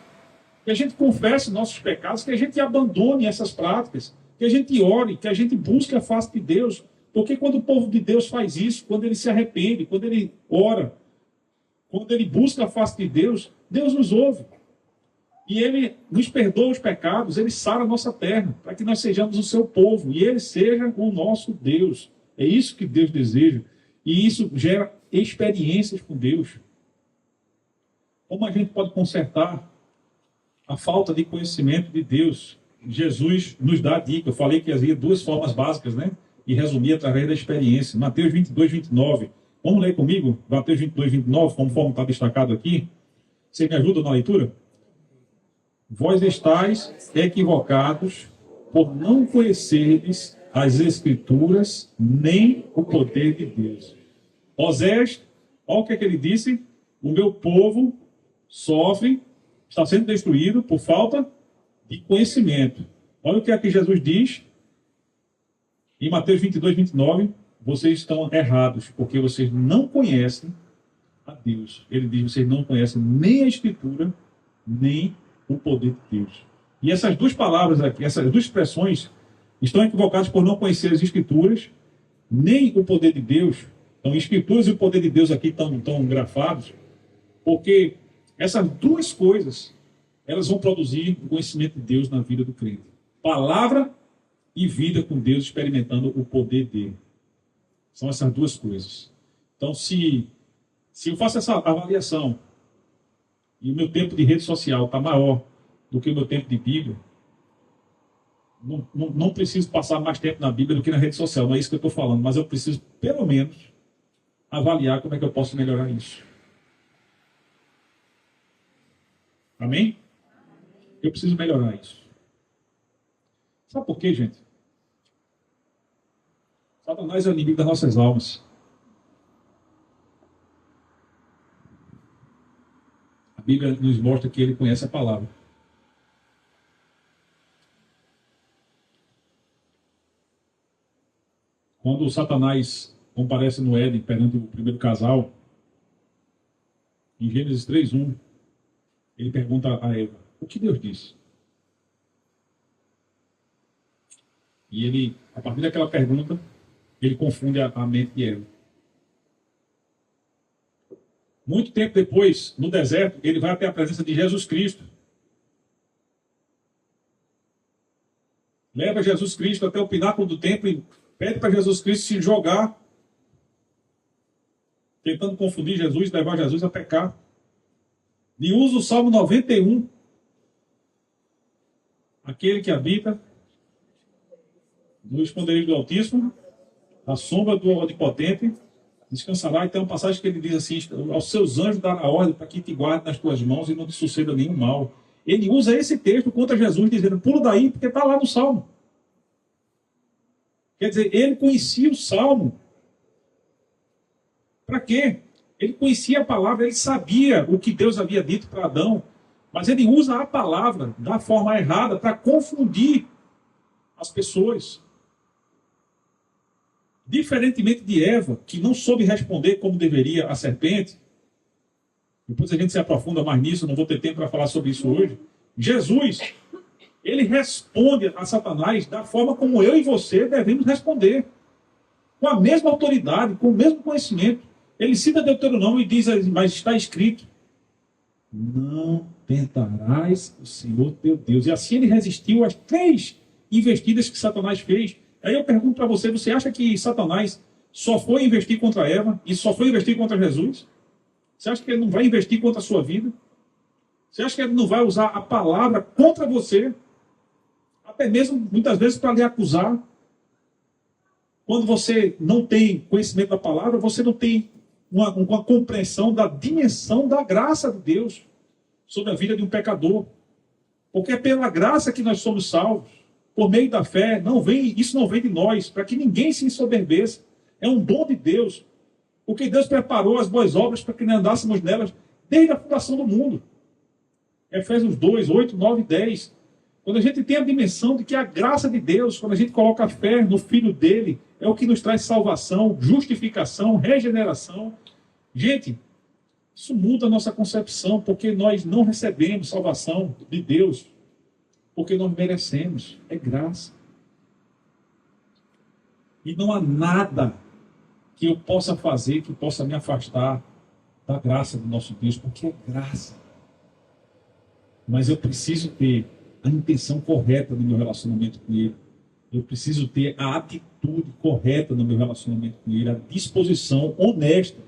que a gente confesse nossos pecados, que a gente abandone essas práticas, que a gente ore, que a gente busque a face de Deus. Porque quando o povo de Deus faz isso, quando ele se arrepende, quando ele ora, quando ele busca a face de Deus, Deus nos ouve. E ele nos perdoa os pecados, ele sara a nossa terra, para que nós sejamos o seu povo, e ele seja o nosso Deus. É isso que Deus deseja. E isso gera experiências com Deus. Como a gente pode consertar a falta de conhecimento de Deus? Jesus nos dá a dica. Eu falei que havia duas formas básicas, né? E resumir através da experiência. Mateus 22, 29. Vamos ler comigo? Mateus 22, 29, conforme está destacado aqui. Você me ajuda na leitura? Vós estáis equivocados por não conhecerdes as Escrituras nem o poder de Deus. Oséias, olha o que ele disse: o meu povo sofre, está sendo destruído por falta de conhecimento. Olha o que aqui Jesus diz em Mateus 22, 29. Vocês estão errados, porque vocês não conhecem a Deus. Ele diz: vocês não conhecem nem a Escritura, nem o poder de Deus. E essas duas palavras aqui, essas duas expressões, estão equivocadas por não conhecer as Escrituras, nem o poder de Deus. Então, Escrituras e o poder de Deus aqui estão grafados, porque essas duas coisas, elas vão produzir o conhecimento de Deus na vida do crente. Palavra e vida com Deus, experimentando o poder dele. São essas duas coisas. Então, se eu faço essa avaliação e o meu tempo de rede social está maior do que o meu tempo de Bíblia, não preciso passar mais tempo na Bíblia do que na rede social. Não é isso que eu estou falando, mas eu preciso, pelo menos, avaliar como é que eu posso melhorar isso. Amém? Eu preciso melhorar isso. Sabe por quê, gente? Satanás é o inimigo das nossas almas. A Bíblia nos mostra que ele conhece a palavra. Quando o Satanás comparece no Éden perante o primeiro casal, em Gênesis 3:1, ele pergunta a Eva: o que Deus disse? E ele, a partir daquela pergunta, ele confunde a mente de Eva. Muito tempo depois, no deserto, ele vai até a presença de Jesus Cristo. Leva Jesus Cristo até o pináculo do templo e pede para Jesus Cristo se jogar, tentando confundir Jesus, levar Jesus a pecar. E usa o Salmo 91. Aquele que habita no esconderijo do Altíssimo, a sombra do Onipotente, descansará. E tem uma passagem que ele diz assim: aos seus anjos dará ordem para que te guarde nas tuas mãos e não te suceda nenhum mal. Ele usa esse texto contra Jesus, dizendo: pula daí, porque está lá no Salmo. Quer dizer, ele conhecia o Salmo. Para quê? Ele conhecia a palavra, ele sabia o que Deus havia dito para Adão, mas ele usa a palavra da forma errada para confundir as pessoas. Diferentemente de Eva, que não soube responder como deveria a serpente, depois a gente se aprofunda mais nisso, não vou ter tempo para falar sobre isso hoje. Jesus, ele responde a Satanás da forma como eu e você devemos responder, com a mesma autoridade, com o mesmo conhecimento. Ele cita Deuteronômio e diz: mas está escrito, não tentarás o Senhor teu Deus. E assim ele resistiu às 3 investidas que Satanás fez. Aí eu pergunto para você: você acha que Satanás só foi investir contra Eva e só foi investir contra Jesus? Você acha que ele não vai investir contra a sua vida? Você acha que ele não vai usar a palavra contra você? Até mesmo, muitas vezes, para lhe acusar. Quando você não tem conhecimento da palavra, você não tem uma compreensão da dimensão da graça de Deus sobre a vida de um pecador. Porque é pela graça que nós somos salvos, por meio da fé. Isso não vem de nós, para que ninguém se ensoberbeça. É um dom de Deus. Porque Deus preparou as boas obras para que nós andássemos nelas desde a fundação do mundo. Efésios 2, 8, 9 e 10. Quando a gente tem a dimensão de que a graça de Deus, quando a gente coloca a fé no Filho dele, é o que nos traz salvação, justificação, regeneração. Gente, isso muda a nossa concepção, porque nós não recebemos salvação de Deus, porque nós merecemos. É graça. E não há nada que eu possa fazer que possa me afastar da graça do nosso Deus, porque é graça. Mas eu preciso ter a intenção correta no meu relacionamento com Ele. Eu preciso ter a atitude correta no meu relacionamento com Ele, a disposição honesta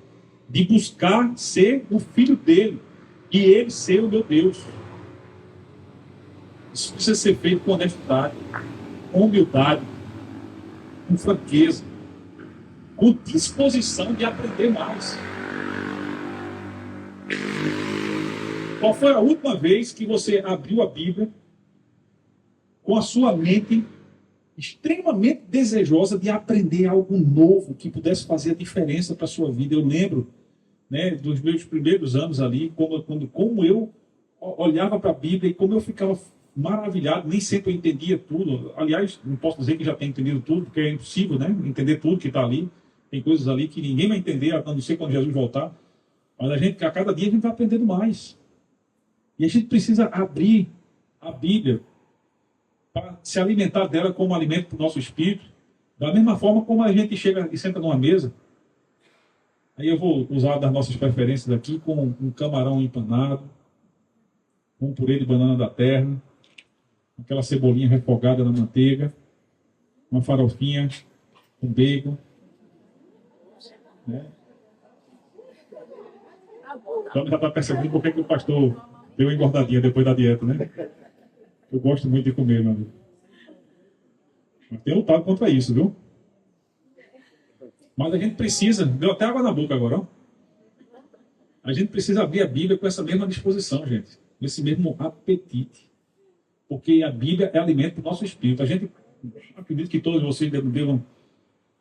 de buscar ser o filho dele e Ele ser o meu Deus. Isso precisa ser feito com honestidade, com humildade, com franqueza, com disposição de aprender mais. Qual foi a última vez que você abriu a Bíblia com a sua mente extremamente desejosa de aprender algo novo que pudesse fazer a diferença para a sua vida? Eu lembro, né, dos meus primeiros anos ali, como eu olhava para a Bíblia e como eu ficava maravilhado. Nem sempre eu entendia tudo. Aliás, não posso dizer que já tenho entendido tudo, porque é impossível, né, entender tudo que está ali. Tem coisas ali que ninguém vai entender, a não ser quando Jesus voltar. Mas a cada dia a gente vai aprendendo mais. E a gente precisa abrir a Bíblia para se alimentar dela como alimento para o nosso espírito. Da mesma forma como a gente chega e senta numa mesa. Aí eu vou usar das nossas preferências aqui, com um camarão empanado, um purê de banana da terra, aquela cebolinha refogada na manteiga, uma farofinha com bacon. Né? Então já está percebendo por que o pastor deu uma engordadinha depois da dieta, né? Eu gosto muito de comer, meu amigo. Mas tenho lutado contra isso, viu? Mas a gente precisa, deu até água na boca agora, ó. A gente precisa abrir a Bíblia com essa mesma disposição, gente. Com esse mesmo apetite. Porque a Bíblia é alimento do nosso espírito. A gente, acredito que todos vocês devam,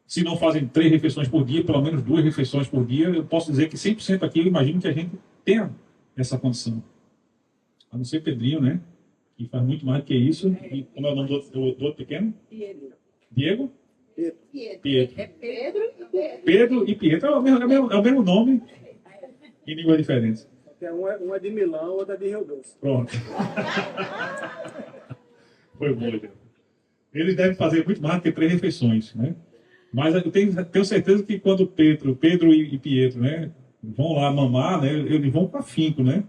se não fazem 3 refeições por dia, pelo menos 2 refeições por dia, eu posso dizer que 100% aqui, eu imagino que a gente tenha essa condição. A não ser Pedrinho, né? Que faz muito mais do que isso. E como é o nome do outro pequeno? Diego? Pietro. É Pedro e Pedro. Pedro e Pietro. É o mesmo nome em línguas diferentes. Um é de Milão, outro é de Rio Doce. Pronto. Foi bom, Deus. Eles devem fazer muito mais do que 3 refeições, né? Mas eu tenho certeza que quando Pedro e Pietro, né, vão lá mamar, né, eles vão com afinco, né?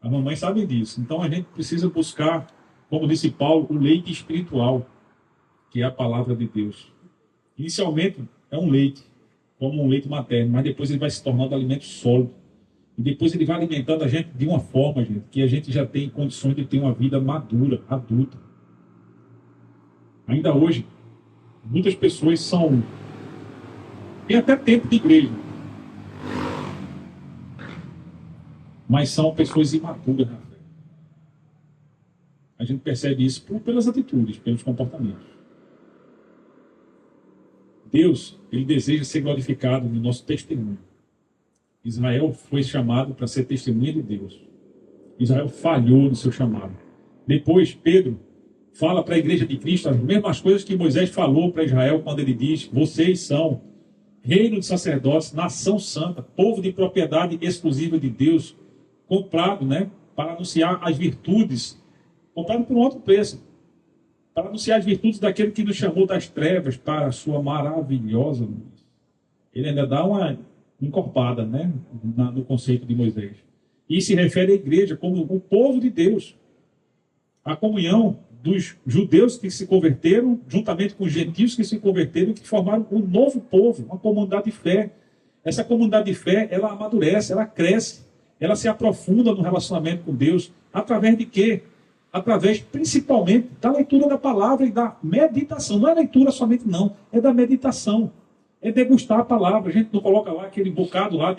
A mamãe sabe disso. Então a gente precisa buscar, como disse Paulo, o leite espiritual, que é a palavra de Deus. Inicialmente é um leite, como um leite materno, mas depois ele vai se tornando alimento sólido. E depois ele vai alimentando a gente de uma forma, gente, que a gente já tem condições de ter uma vida madura, adulta. Ainda hoje, muitas pessoas têm até tempo de igreja, mas são pessoas imaturas na fé. A gente percebe isso pelas atitudes, pelos comportamentos. Deus, ele deseja ser glorificado no nosso testemunho. Israel foi chamado para ser testemunha de Deus. Israel falhou no seu chamado. Depois, Pedro fala para a igreja de Cristo as mesmas coisas que Moisés falou para Israel quando ele diz: vocês são reino de sacerdotes, nação santa, povo de propriedade exclusiva de Deus, comprado, né, para anunciar as virtudes, comprado por um alto preço, para anunciar as virtudes daquele que nos chamou das trevas para a sua maravilhosa luz. Ele ainda dá uma encorpada, né, no conceito de Moisés. E se refere à igreja como o povo de Deus. A comunhão dos judeus que se converteram, juntamente com os gentios que se converteram, que formaram um novo povo, uma comunidade de fé. Essa comunidade de fé, ela amadurece, ela cresce, ela se aprofunda no relacionamento com Deus. Através de quê? Através, principalmente, da leitura da palavra e da meditação. Não é leitura somente, não. É da meditação. É degustar a palavra. A gente não coloca lá aquele bocado lá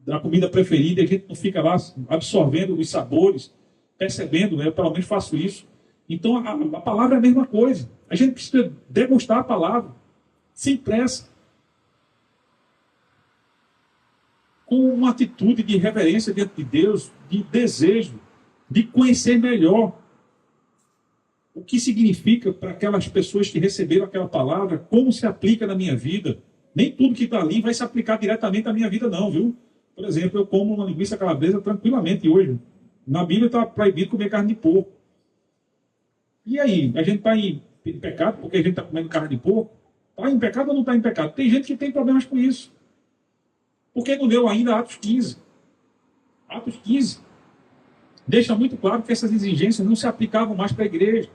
da comida preferida, a gente não fica lá absorvendo os sabores, percebendo, né? Eu pelo menos faço isso. Então a palavra é a mesma coisa. A gente precisa degustar a palavra, sem pressa, com uma atitude de reverência diante de Deus, de desejo, de conhecer melhor o que significa para aquelas pessoas que receberam aquela palavra, como se aplica na minha vida. Nem tudo que está ali vai se aplicar diretamente à minha vida, não, viu? Por exemplo, eu como uma linguiça calabresa tranquilamente hoje. Na Bíblia está proibido comer carne de porco. E aí? A gente está em pecado porque a gente está comendo carne de porco? Está em pecado ou não está em pecado? Tem gente que tem problemas com isso. Por que não leu ainda Atos 15? Atos 15 deixa muito claro que essas exigências não se aplicavam mais para a igreja.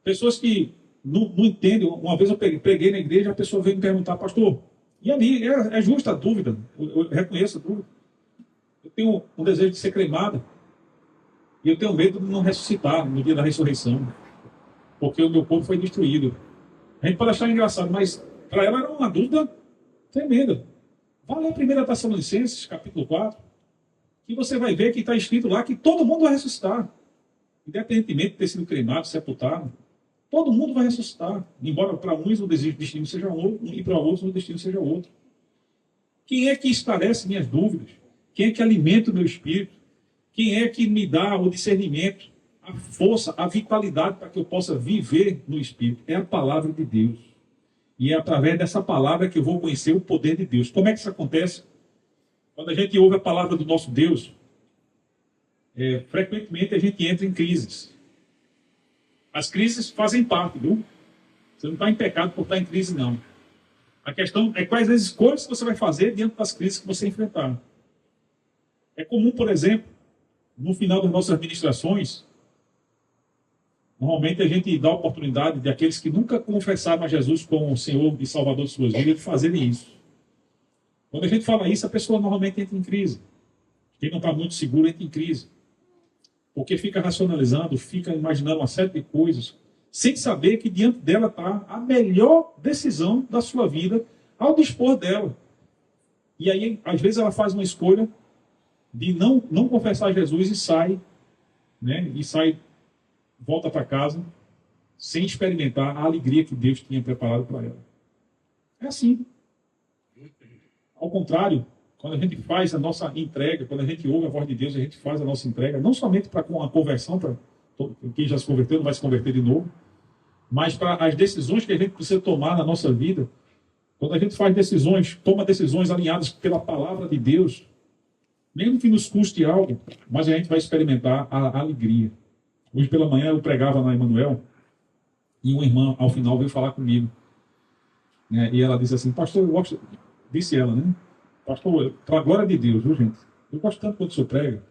Pessoas que não entendem. Uma vez eu preguei na igreja, a pessoa veio me perguntar: pastor, e ali, é justa a dúvida, eu reconheço a dúvida. Eu tenho um desejo de ser cremada, e eu tenho medo de não ressuscitar no dia da ressurreição, porque o meu corpo foi destruído. A gente pode achar engraçado, mas para ela era uma dúvida tremenda. Vá ler 1 Tessalonicenses, capítulo 4, que você vai ver que está escrito lá que todo mundo vai ressuscitar, independentemente de ter sido cremado, sepultado. Todo mundo vai ressuscitar, embora para uns o destino seja um e para outros o destino seja outro. Quem é que esclarece minhas dúvidas? Quem é que alimenta o meu espírito? Quem é que me dá o discernimento, a força, a vitalidade para que eu possa viver no espírito? É a palavra de Deus. E é através dessa palavra que eu vou conhecer o poder de Deus. Como é que isso acontece? Quando a gente ouve a palavra do nosso Deus, frequentemente a gente entra em crises. As crises fazem parte, viu? Você não está em pecado por estar em crise, não. A questão é quais as escolhas que você vai fazer diante das crises que você enfrentar. É comum, por exemplo, no final das nossas administrações, normalmente a gente dá a oportunidade de aqueles que nunca confessaram a Jesus como o Senhor e Salvador de suas vidas de fazerem isso. Quando a gente fala isso, a pessoa normalmente entra em crise. Quem não está muito seguro entra em crise. Porque fica racionalizando, fica imaginando uma série de coisas, sem saber que diante dela está a melhor decisão da sua vida ao dispor dela. E aí, às vezes, ela faz uma escolha de não confessar Jesus e sai, né? E sai, volta para casa, sem experimentar a alegria que Deus tinha preparado para ela. É assim. Ao contrário, quando a gente faz a nossa entrega, quando a gente ouve a voz de Deus, a gente faz a nossa entrega, não somente para a conversão, para quem já se converteu não vai se converter de novo, mas para as decisões que a gente precisa tomar na nossa vida. Quando a gente faz decisões, toma decisões alinhadas pela palavra de Deus, mesmo que nos custe algo, mas a gente vai experimentar a alegria. Hoje pela manhã eu pregava na Emanuel e uma irmã, ao final, veio falar comigo. Né? E ela disse assim, pastor, eu gosto... Disse ela, né? Pastor, para a glória de Deus, viu, gente? Eu gosto tanto quando o senhor prega.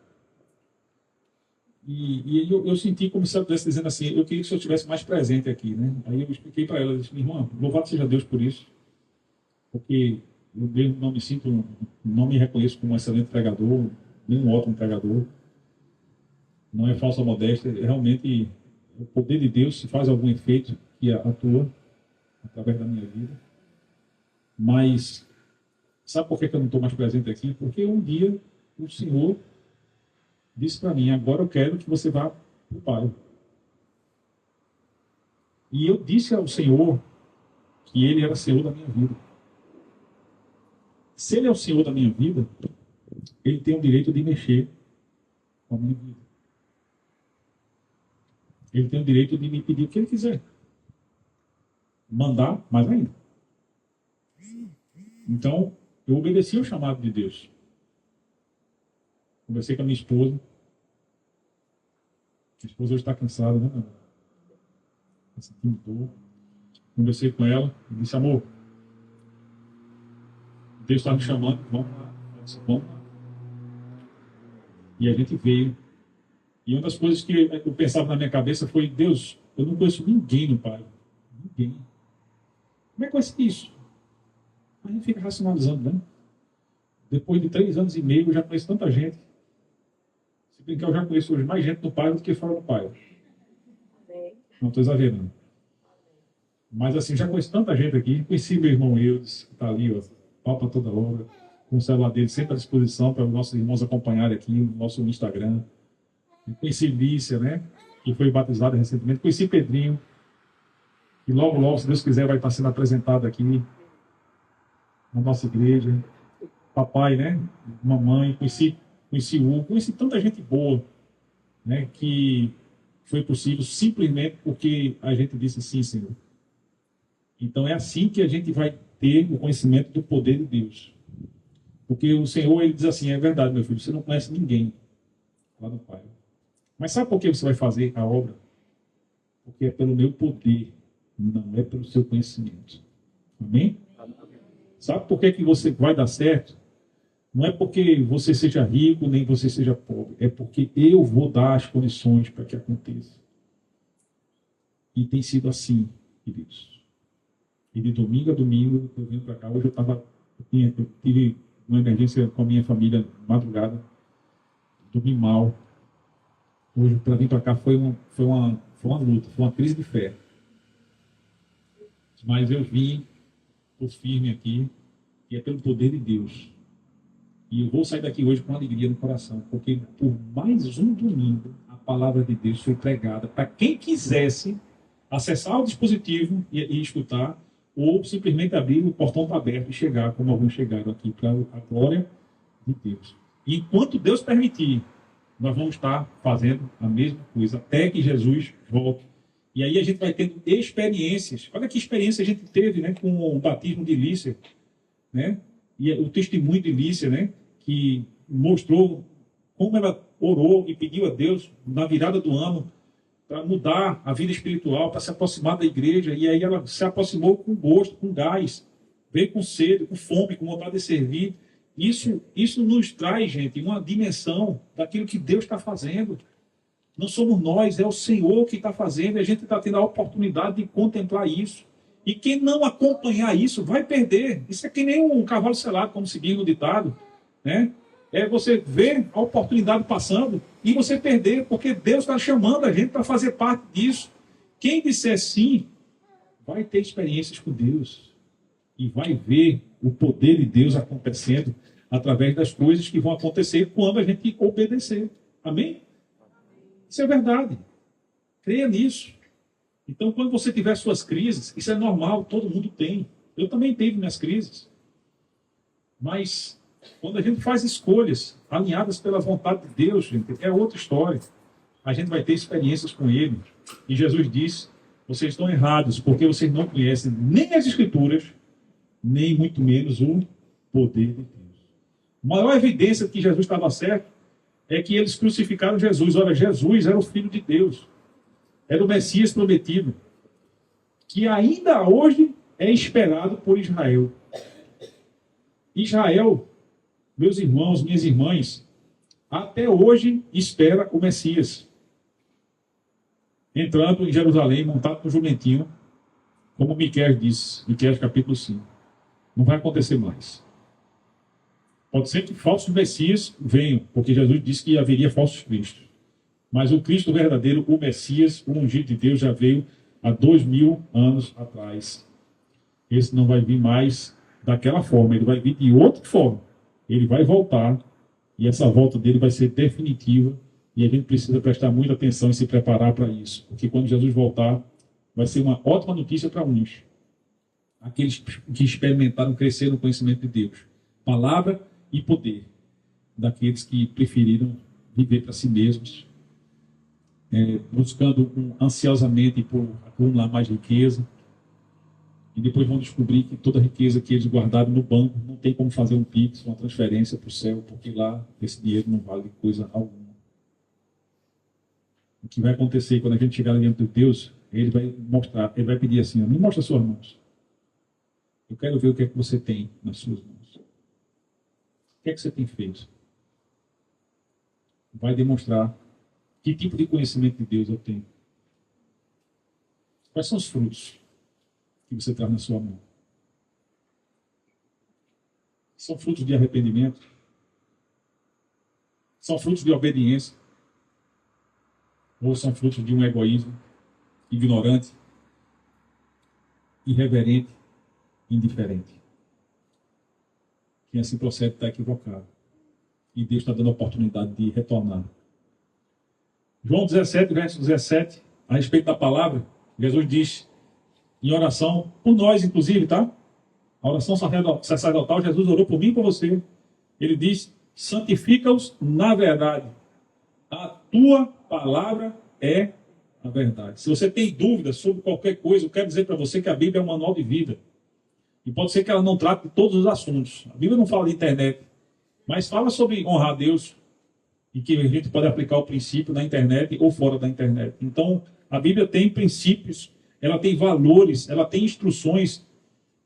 E eu senti como se ela estivesse dizendo assim, eu queria que o senhor estivesse mais presente aqui, né? Aí eu expliquei para ela, disse, minha irmã, louvado seja Deus por isso. Porque eu mesmo não me sinto, não me reconheço como um excelente pregador, nem um ótimo pregador. Não é falsa modéstia, é realmente o poder de Deus se faz algum efeito que atua através da minha vida. Mas sabe por que eu não estou mais presente aqui? Porque um dia o Senhor disse para mim, agora eu quero que você vá para o Pai. E eu disse ao Senhor que Ele era Senhor da minha vida. Se Ele é o Senhor da minha vida, Ele tem o direito de mexer com a minha vida. Ele tem o direito de me pedir o que Ele quiser. Mandar mais ainda. Então, eu obedeci ao chamado de Deus. Conversei com a minha esposa. Minha esposa hoje está cansada, né? Está sentindo dor. Conversei com ela e disse, amor, Deus está me chamando, vamos lá. Vamos lá. E a gente veio. E uma das coisas que eu pensava na minha cabeça foi, Deus, eu não conheço ninguém no Pai. Ninguém. Como é que vai ser isso? A gente fica racionalizando, né? Depois de 3 anos e meio, eu já conheço tanta gente. Se brincar, eu já conheço hoje mais gente no Pai do que fora do Pai. Não estou exagerando. Mas assim, já conheço tanta gente aqui. Conheci meu irmão Eudes, que está ali, ó, pau para toda hora, com o celular dele sempre à disposição para os nossos irmãos acompanharem aqui no nosso Instagram. Conheci Lícia, né? Que foi batizada recentemente. Conheci Pedrinho, que logo, se Deus quiser, vai estar sendo apresentado aqui na nossa igreja. Papai, né? Mamãe, conheci Hugo, conheci tanta gente boa, né? Que foi possível simplesmente porque a gente disse sim, Senhor. Então é assim que a gente vai ter o conhecimento do poder de Deus. Porque o Senhor, ele diz assim, é verdade, meu filho, você não conhece ninguém lá no Pai. Mas sabe por que você vai fazer a obra? Porque é pelo meu poder, não é pelo seu conhecimento. Amém? Sabe por que você vai dar certo? Não é porque você seja rico, nem você seja pobre. É porque eu vou dar as condições para que aconteça. E tem sido assim, queridos. E de domingo a domingo, eu venho para cá. Hoje eu tive uma emergência com a minha família, madrugada. Dormi mal. Hoje, para vir para cá, foi uma luta, foi uma crise de fé. Mas eu vim, estou firme aqui, e é pelo poder de Deus. E eu vou sair daqui hoje com alegria no coração, porque por mais um domingo, a palavra de Deus foi pregada para quem quisesse acessar o dispositivo e escutar, ou simplesmente abrir o portão está aberto e chegar, como alguns chegaram aqui, para a glória de Deus. E enquanto Deus permitir, nós vamos estar fazendo a mesma coisa, até que Jesus volte E aí a gente vai tendo experiências. Olha que experiência a gente teve, né, com o batismo de Lícia, né? E o testemunho de Lícia, né, que mostrou como ela orou e pediu a Deus na virada do ano para mudar a vida espiritual, para se aproximar da igreja. E aí ela se aproximou com gosto, com gás, veio com sede, com fome, com vontade de servir. Isso nos traz, gente, uma dimensão daquilo que Deus está fazendo. Não somos nós, é o Senhor que está fazendo, e a gente está tendo a oportunidade de contemplar isso. E quem não acompanhar isso vai perder. Isso é que nem um cavalo selado, como se diz no ditado, né? É você ver a oportunidade passando e você perder, porque Deus está chamando a gente para fazer parte disso. Quem disser sim, vai ter experiências com Deus e vai ver o poder de Deus acontecendo através das coisas que vão acontecer quando a gente obedecer. Amém? Isso é verdade. Creia nisso. Então, quando você tiver suas crises, isso é normal, todo mundo tem. Eu também tive minhas crises. Mas, quando a gente faz escolhas alinhadas pela vontade de Deus, gente, é outra história. A gente vai ter experiências com Ele. E Jesus disse, vocês estão errados, porque vocês não conhecem nem as Escrituras, nem muito menos o poder de Deus. A maior evidência de que Jesus estava certo é que eles crucificaram Jesus. Olha, Jesus era o Filho de Deus. Era o Messias prometido, que ainda hoje é esperado por Israel. Israel, meus irmãos, minhas irmãs, até hoje espera o Messias. Entrando em Jerusalém, montado no jumentinho, como Miqueias disse, Miqueias capítulo 5. Não vai acontecer mais. Pode ser que falsos messias venham, porque Jesus disse que haveria falsos cristos. Mas o Cristo verdadeiro, o Messias, o ungido de Deus, já veio há 2000 anos atrás. Esse não vai vir mais daquela forma, ele vai vir de outra forma. Ele vai voltar, e essa volta dele vai ser definitiva, e a gente precisa prestar muita atenção e se preparar para isso. Porque quando Jesus voltar, vai ser uma ótima notícia para uns. Aqueles que experimentaram crescer no conhecimento de Deus. Palavra e poder. Daqueles que preferiram viver para si mesmos, buscando ansiosamente por acumular mais riqueza, e depois vão descobrir que toda a riqueza que eles guardaram no banco não tem como fazer um Pix, uma transferência para o céu, porque lá esse dinheiro não vale coisa alguma. O que vai acontecer quando a gente chegar diante de Deus, ele vai mostrar, ele vai pedir assim, me mostra suas mãos. Eu quero ver o que é que você tem nas suas mãos. O que é que você tem feito? Vai demonstrar que tipo de conhecimento de Deus eu tenho. Quais são os frutos que você traz na sua mão? São frutos de arrependimento? São frutos de obediência? Ou são frutos de um egoísmo ignorante, irreverente, indiferente? Quem assim procede está equivocado. E Deus está dando a oportunidade de retornar. João 17, verso 17, a respeito da palavra, Jesus diz, em oração, por nós inclusive, tá? A oração sacerdotal, Jesus orou por mim e por você. Ele diz, santifica-os na verdade. A tua palavra é a verdade. Se você tem dúvidas sobre qualquer coisa, eu quero dizer para você que a Bíblia é um manual de vida. E pode ser que ela não trate de todos os assuntos. A Bíblia não fala de internet, mas fala sobre honrar a Deus, e que a gente pode aplicar o princípio na internet ou fora da internet. Então, a Bíblia tem princípios, ela tem valores, ela tem instruções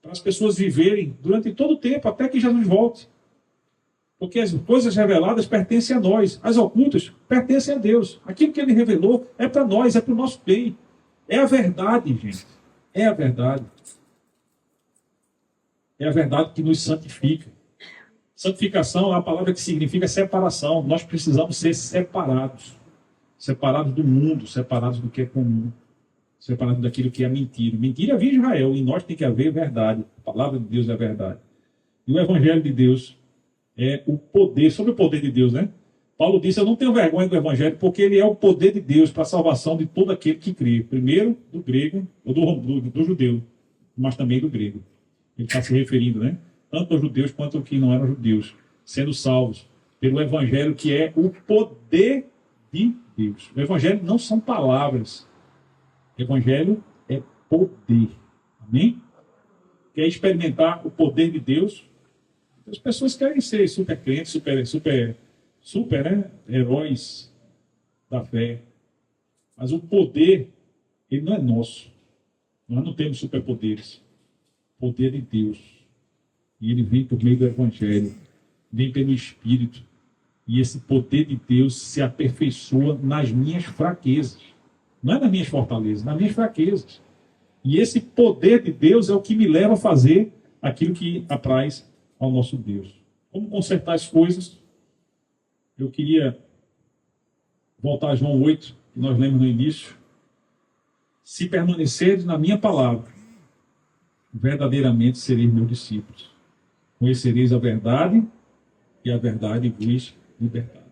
para as pessoas viverem durante todo o tempo, até que Jesus volte. Porque as coisas reveladas pertencem a nós, as ocultas pertencem a Deus. Aquilo que Ele revelou é para nós, é para o nosso bem. É a verdade, gente. É a verdade. É a verdade que nos santifica. Santificação é a palavra que significa separação. Nós precisamos ser separados. Separados do mundo, separados do que é comum. Separados daquilo que é mentira. Mentira havia em Israel, e nós tem que haver verdade. A palavra de Deus é a verdade. E o Evangelho de Deus é o poder, sobre o poder de Deus, né? Paulo disse, eu não tenho vergonha do Evangelho, porque ele é o poder de Deus para a salvação de todo aquele que crê. Primeiro do grego, ou do judeu, mas também do grego. Ele está se referindo, né? Tanto aos judeus quanto aos que não eram judeus, sendo salvos pelo Evangelho, que é o poder de Deus. O Evangelho não são palavras. Evangelho é poder. Amém? Quer experimentar o poder de Deus? As pessoas querem ser super crentes, super, né? Heróis da fé. Mas o poder, ele não é nosso. Nós não temos superpoderes. O poder de Deus. E ele vem por meio do Evangelho. Vem pelo Espírito. E esse poder de Deus se aperfeiçoa nas minhas fraquezas. Não é nas minhas fortalezas, nas minhas fraquezas. E esse poder de Deus é o que me leva a fazer aquilo que apraz ao nosso Deus. Como consertar as coisas? Eu queria voltar a João 8, que nós lemos no início. Se permaneceres na minha palavra, verdadeiramente sereis meus discípulos. Conhecereis a verdade e a verdade vos libertará.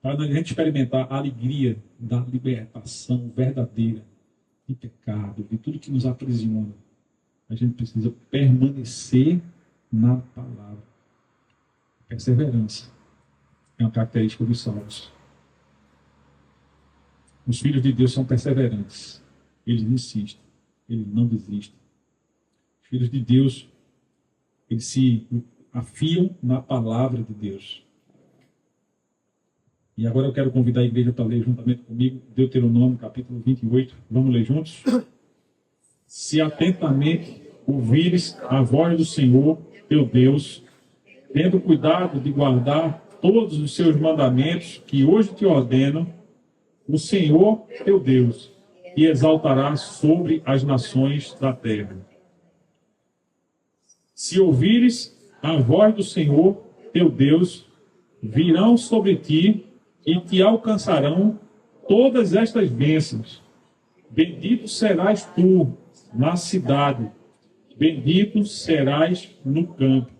Para a gente experimentar a alegria da libertação verdadeira de pecado, de tudo que nos aprisiona, a gente precisa permanecer na palavra. Perseverança é uma característica dos salvos. Os filhos de Deus são perseverantes. Eles insistem, eles não desistem. Os filhos de Deus, eles se afiam na palavra de Deus. E agora eu quero convidar a igreja para ler juntamente comigo Deuteronômio, capítulo 28. Vamos ler juntos? Se atentamente ouvires a voz do Senhor, teu Deus, tendo cuidado de guardar todos os seus mandamentos que hoje te ordeno, o Senhor, teu Deus, te exaltará sobre as nações da terra. Se ouvires a voz do Senhor, teu Deus, virão sobre ti e te alcançarão todas estas bênçãos. Bendito serás tu na cidade, bendito serás no campo.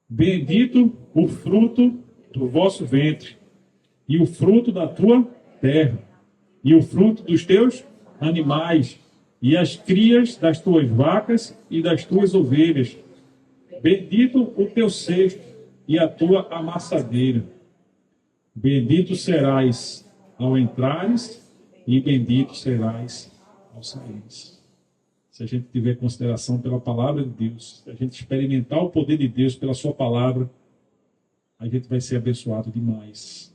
Bendito o fruto do vosso ventre, e o fruto da tua terra, e o fruto dos teus animais, e as crias das tuas vacas e das tuas ovelhas. Bendito o teu cesto e a tua amassadeira. Bendito serás ao entrares, e bendito serás ao saíres. Se a gente tiver consideração pela palavra de Deus, se a gente experimentar o poder de Deus pela sua palavra, a gente vai ser abençoado demais.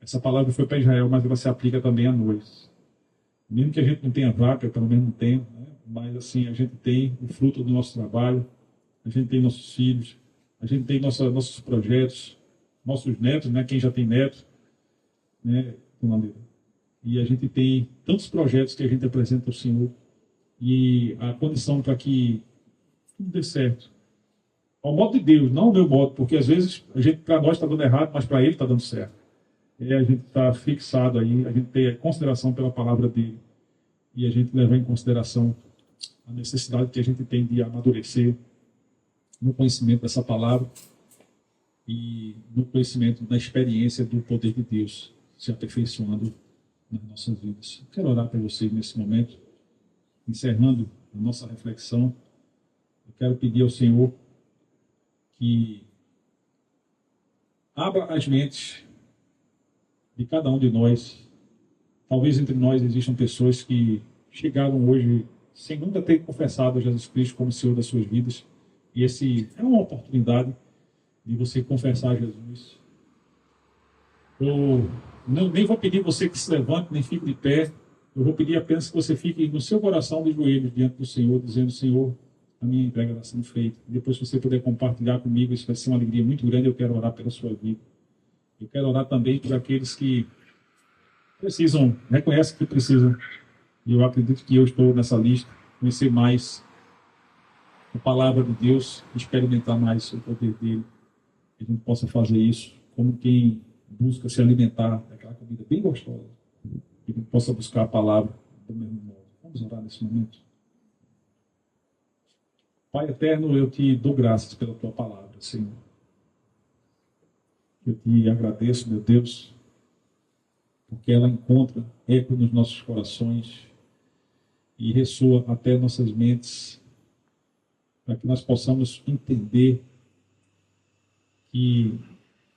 Essa palavra foi para Israel, mas ela se aplica também a nós. Mesmo que a gente não tenha vaca, pelo menos não tenha, né? Mas assim, a gente tem o fruto do nosso trabalho, a gente tem nossos filhos, a gente tem nossos projetos, nossos netos, né? Quem já tem neto, né? E a gente tem tantos projetos que a gente apresenta ao Senhor. E a condição para que tudo dê certo. Ao modo de Deus, não ao meu modo, porque às vezes para nós está dando errado, mas para Ele está dando certo. E a gente está fixado aí, a gente tem consideração pela palavra dele. E a gente levar em consideração a necessidade que a gente tem de amadurecer no conhecimento dessa palavra e no conhecimento da experiência do poder de Deus se aperfeiçoando nas nossas vidas. Eu quero orar para vocês nesse momento. Encerrando a nossa reflexão, eu quero pedir ao Senhor que abra as mentes de cada um de nós. Talvez entre nós existam pessoas que chegaram hoje sem nunca ter confessado a Jesus Cristo como Senhor das suas vidas. E esse é uma oportunidade de você confessar a Jesus. Eu nem vou pedir você que se levante, nem fique de pé. Eu vou pedir apenas que você fique no seu coração de joelhos diante do Senhor, dizendo: Senhor, a minha entrega está sendo feita. Depois, se você puder compartilhar comigo, isso vai ser uma alegria muito grande. Eu quero orar pela sua vida. Eu quero orar também por aqueles que precisam, reconhecem que precisam. E eu acredito que eu estou nessa lista, conhecer mais a palavra de Deus, experimentar mais o poder dele. Que a gente possa fazer isso como quem busca se alimentar daquela comida bem gostosa. Que a gente possa buscar a palavra do mesmo modo. Vamos orar nesse momento. Pai eterno, eu te dou graças pela tua palavra, Senhor. Eu te agradeço, meu Deus, porque ela encontra eco nos nossos corações e ressoa até nossas mentes, para que nós possamos entender que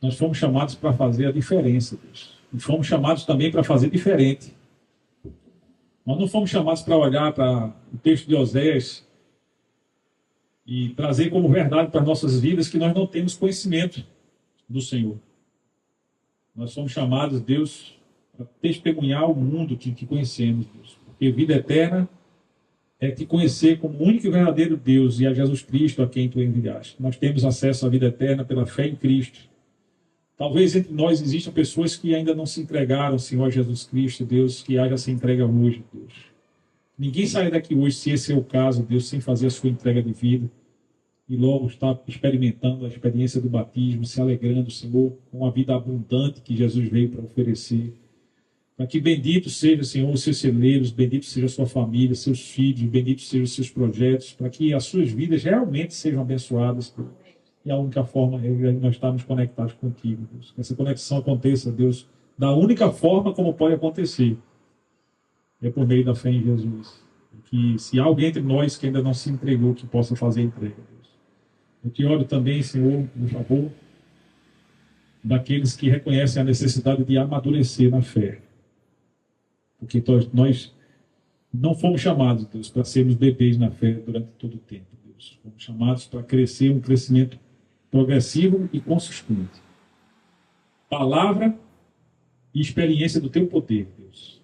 nós fomos chamados para fazer a diferença, Deus. E fomos chamados também para fazer diferente. Nós não fomos chamados para olhar para o texto de Oséias e trazer como verdade para nossas vidas que nós não temos conhecimento do Senhor. Nós somos chamados, Deus, para testemunhar o mundo que conhecemos, Deus. Porque vida eterna é te conhecer como o único e verdadeiro Deus e a Jesus Cristo a quem tu enviaste. Nós temos acesso à vida eterna pela fé em Cristo. Talvez entre nós existam pessoas que ainda não se entregaram, Senhor Jesus Cristo, Deus, que haja essa entrega hoje, Deus. Ninguém sai daqui hoje, se esse é o caso, Deus, sem fazer a sua entrega de vida e logo está experimentando a experiência do batismo, se alegrando, Senhor, com a vida abundante que Jesus veio para oferecer. Para que bendito seja, Senhor, os seus celeiros, bendito seja a sua família, seus filhos, bendito sejam os seus projetos, para que as suas vidas realmente sejam abençoadas, Deus. E a única forma é nós estarmos conectados contigo, Deus. Que essa conexão aconteça, Deus, da única forma como pode acontecer, é por meio da fé em Jesus. Que se há alguém entre nós que ainda não se entregou, que possa fazer a entrega, Deus. Eu te oro também, Senhor, por favor, daqueles que reconhecem a necessidade de amadurecer na fé. Porque nós não fomos chamados, Deus, para sermos bebês na fé durante todo o tempo, Deus. Fomos chamados para crescer um crescimento progressivo e consistente. Palavra e experiência do teu poder, Deus.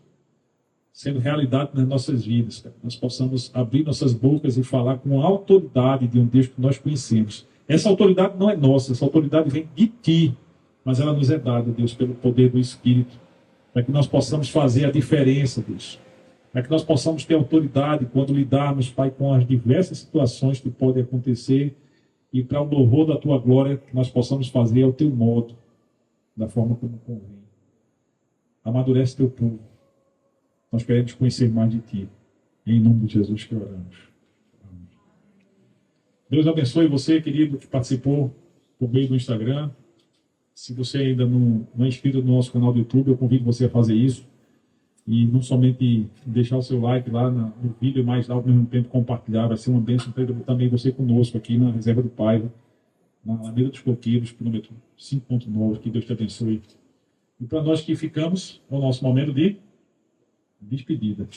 Sendo realidade nas nossas vidas, para que nós possamos abrir nossas bocas e falar com a autoridade de um Deus que nós conhecemos. Essa autoridade não é nossa, essa autoridade vem de ti, mas ela nos é dada, Deus, pelo poder do Espírito, para que nós possamos fazer a diferença, Deus. Para que nós possamos ter autoridade quando lidarmos, Pai, com as diversas situações que podem acontecer e para o louvor da tua glória, que nós possamos fazer ao teu modo, da forma como convém. Amadurece teu povo. Nós queremos conhecer mais de ti. Em nome de Jesus que oramos. Amém. Deus abençoe você, querido, que participou por meio do Instagram. Se você ainda não é inscrito no nosso canal do YouTube, eu convido você a fazer isso. E não somente deixar o seu like lá no vídeo, mas ao mesmo tempo compartilhar. Vai ser uma bênção ter também você conosco aqui na Reserva do Paiva, na Alameda dos Coqueiros, quilômetro 5.9. Que Deus te abençoe. E para nós que ficamos, é o nosso momento de despedida.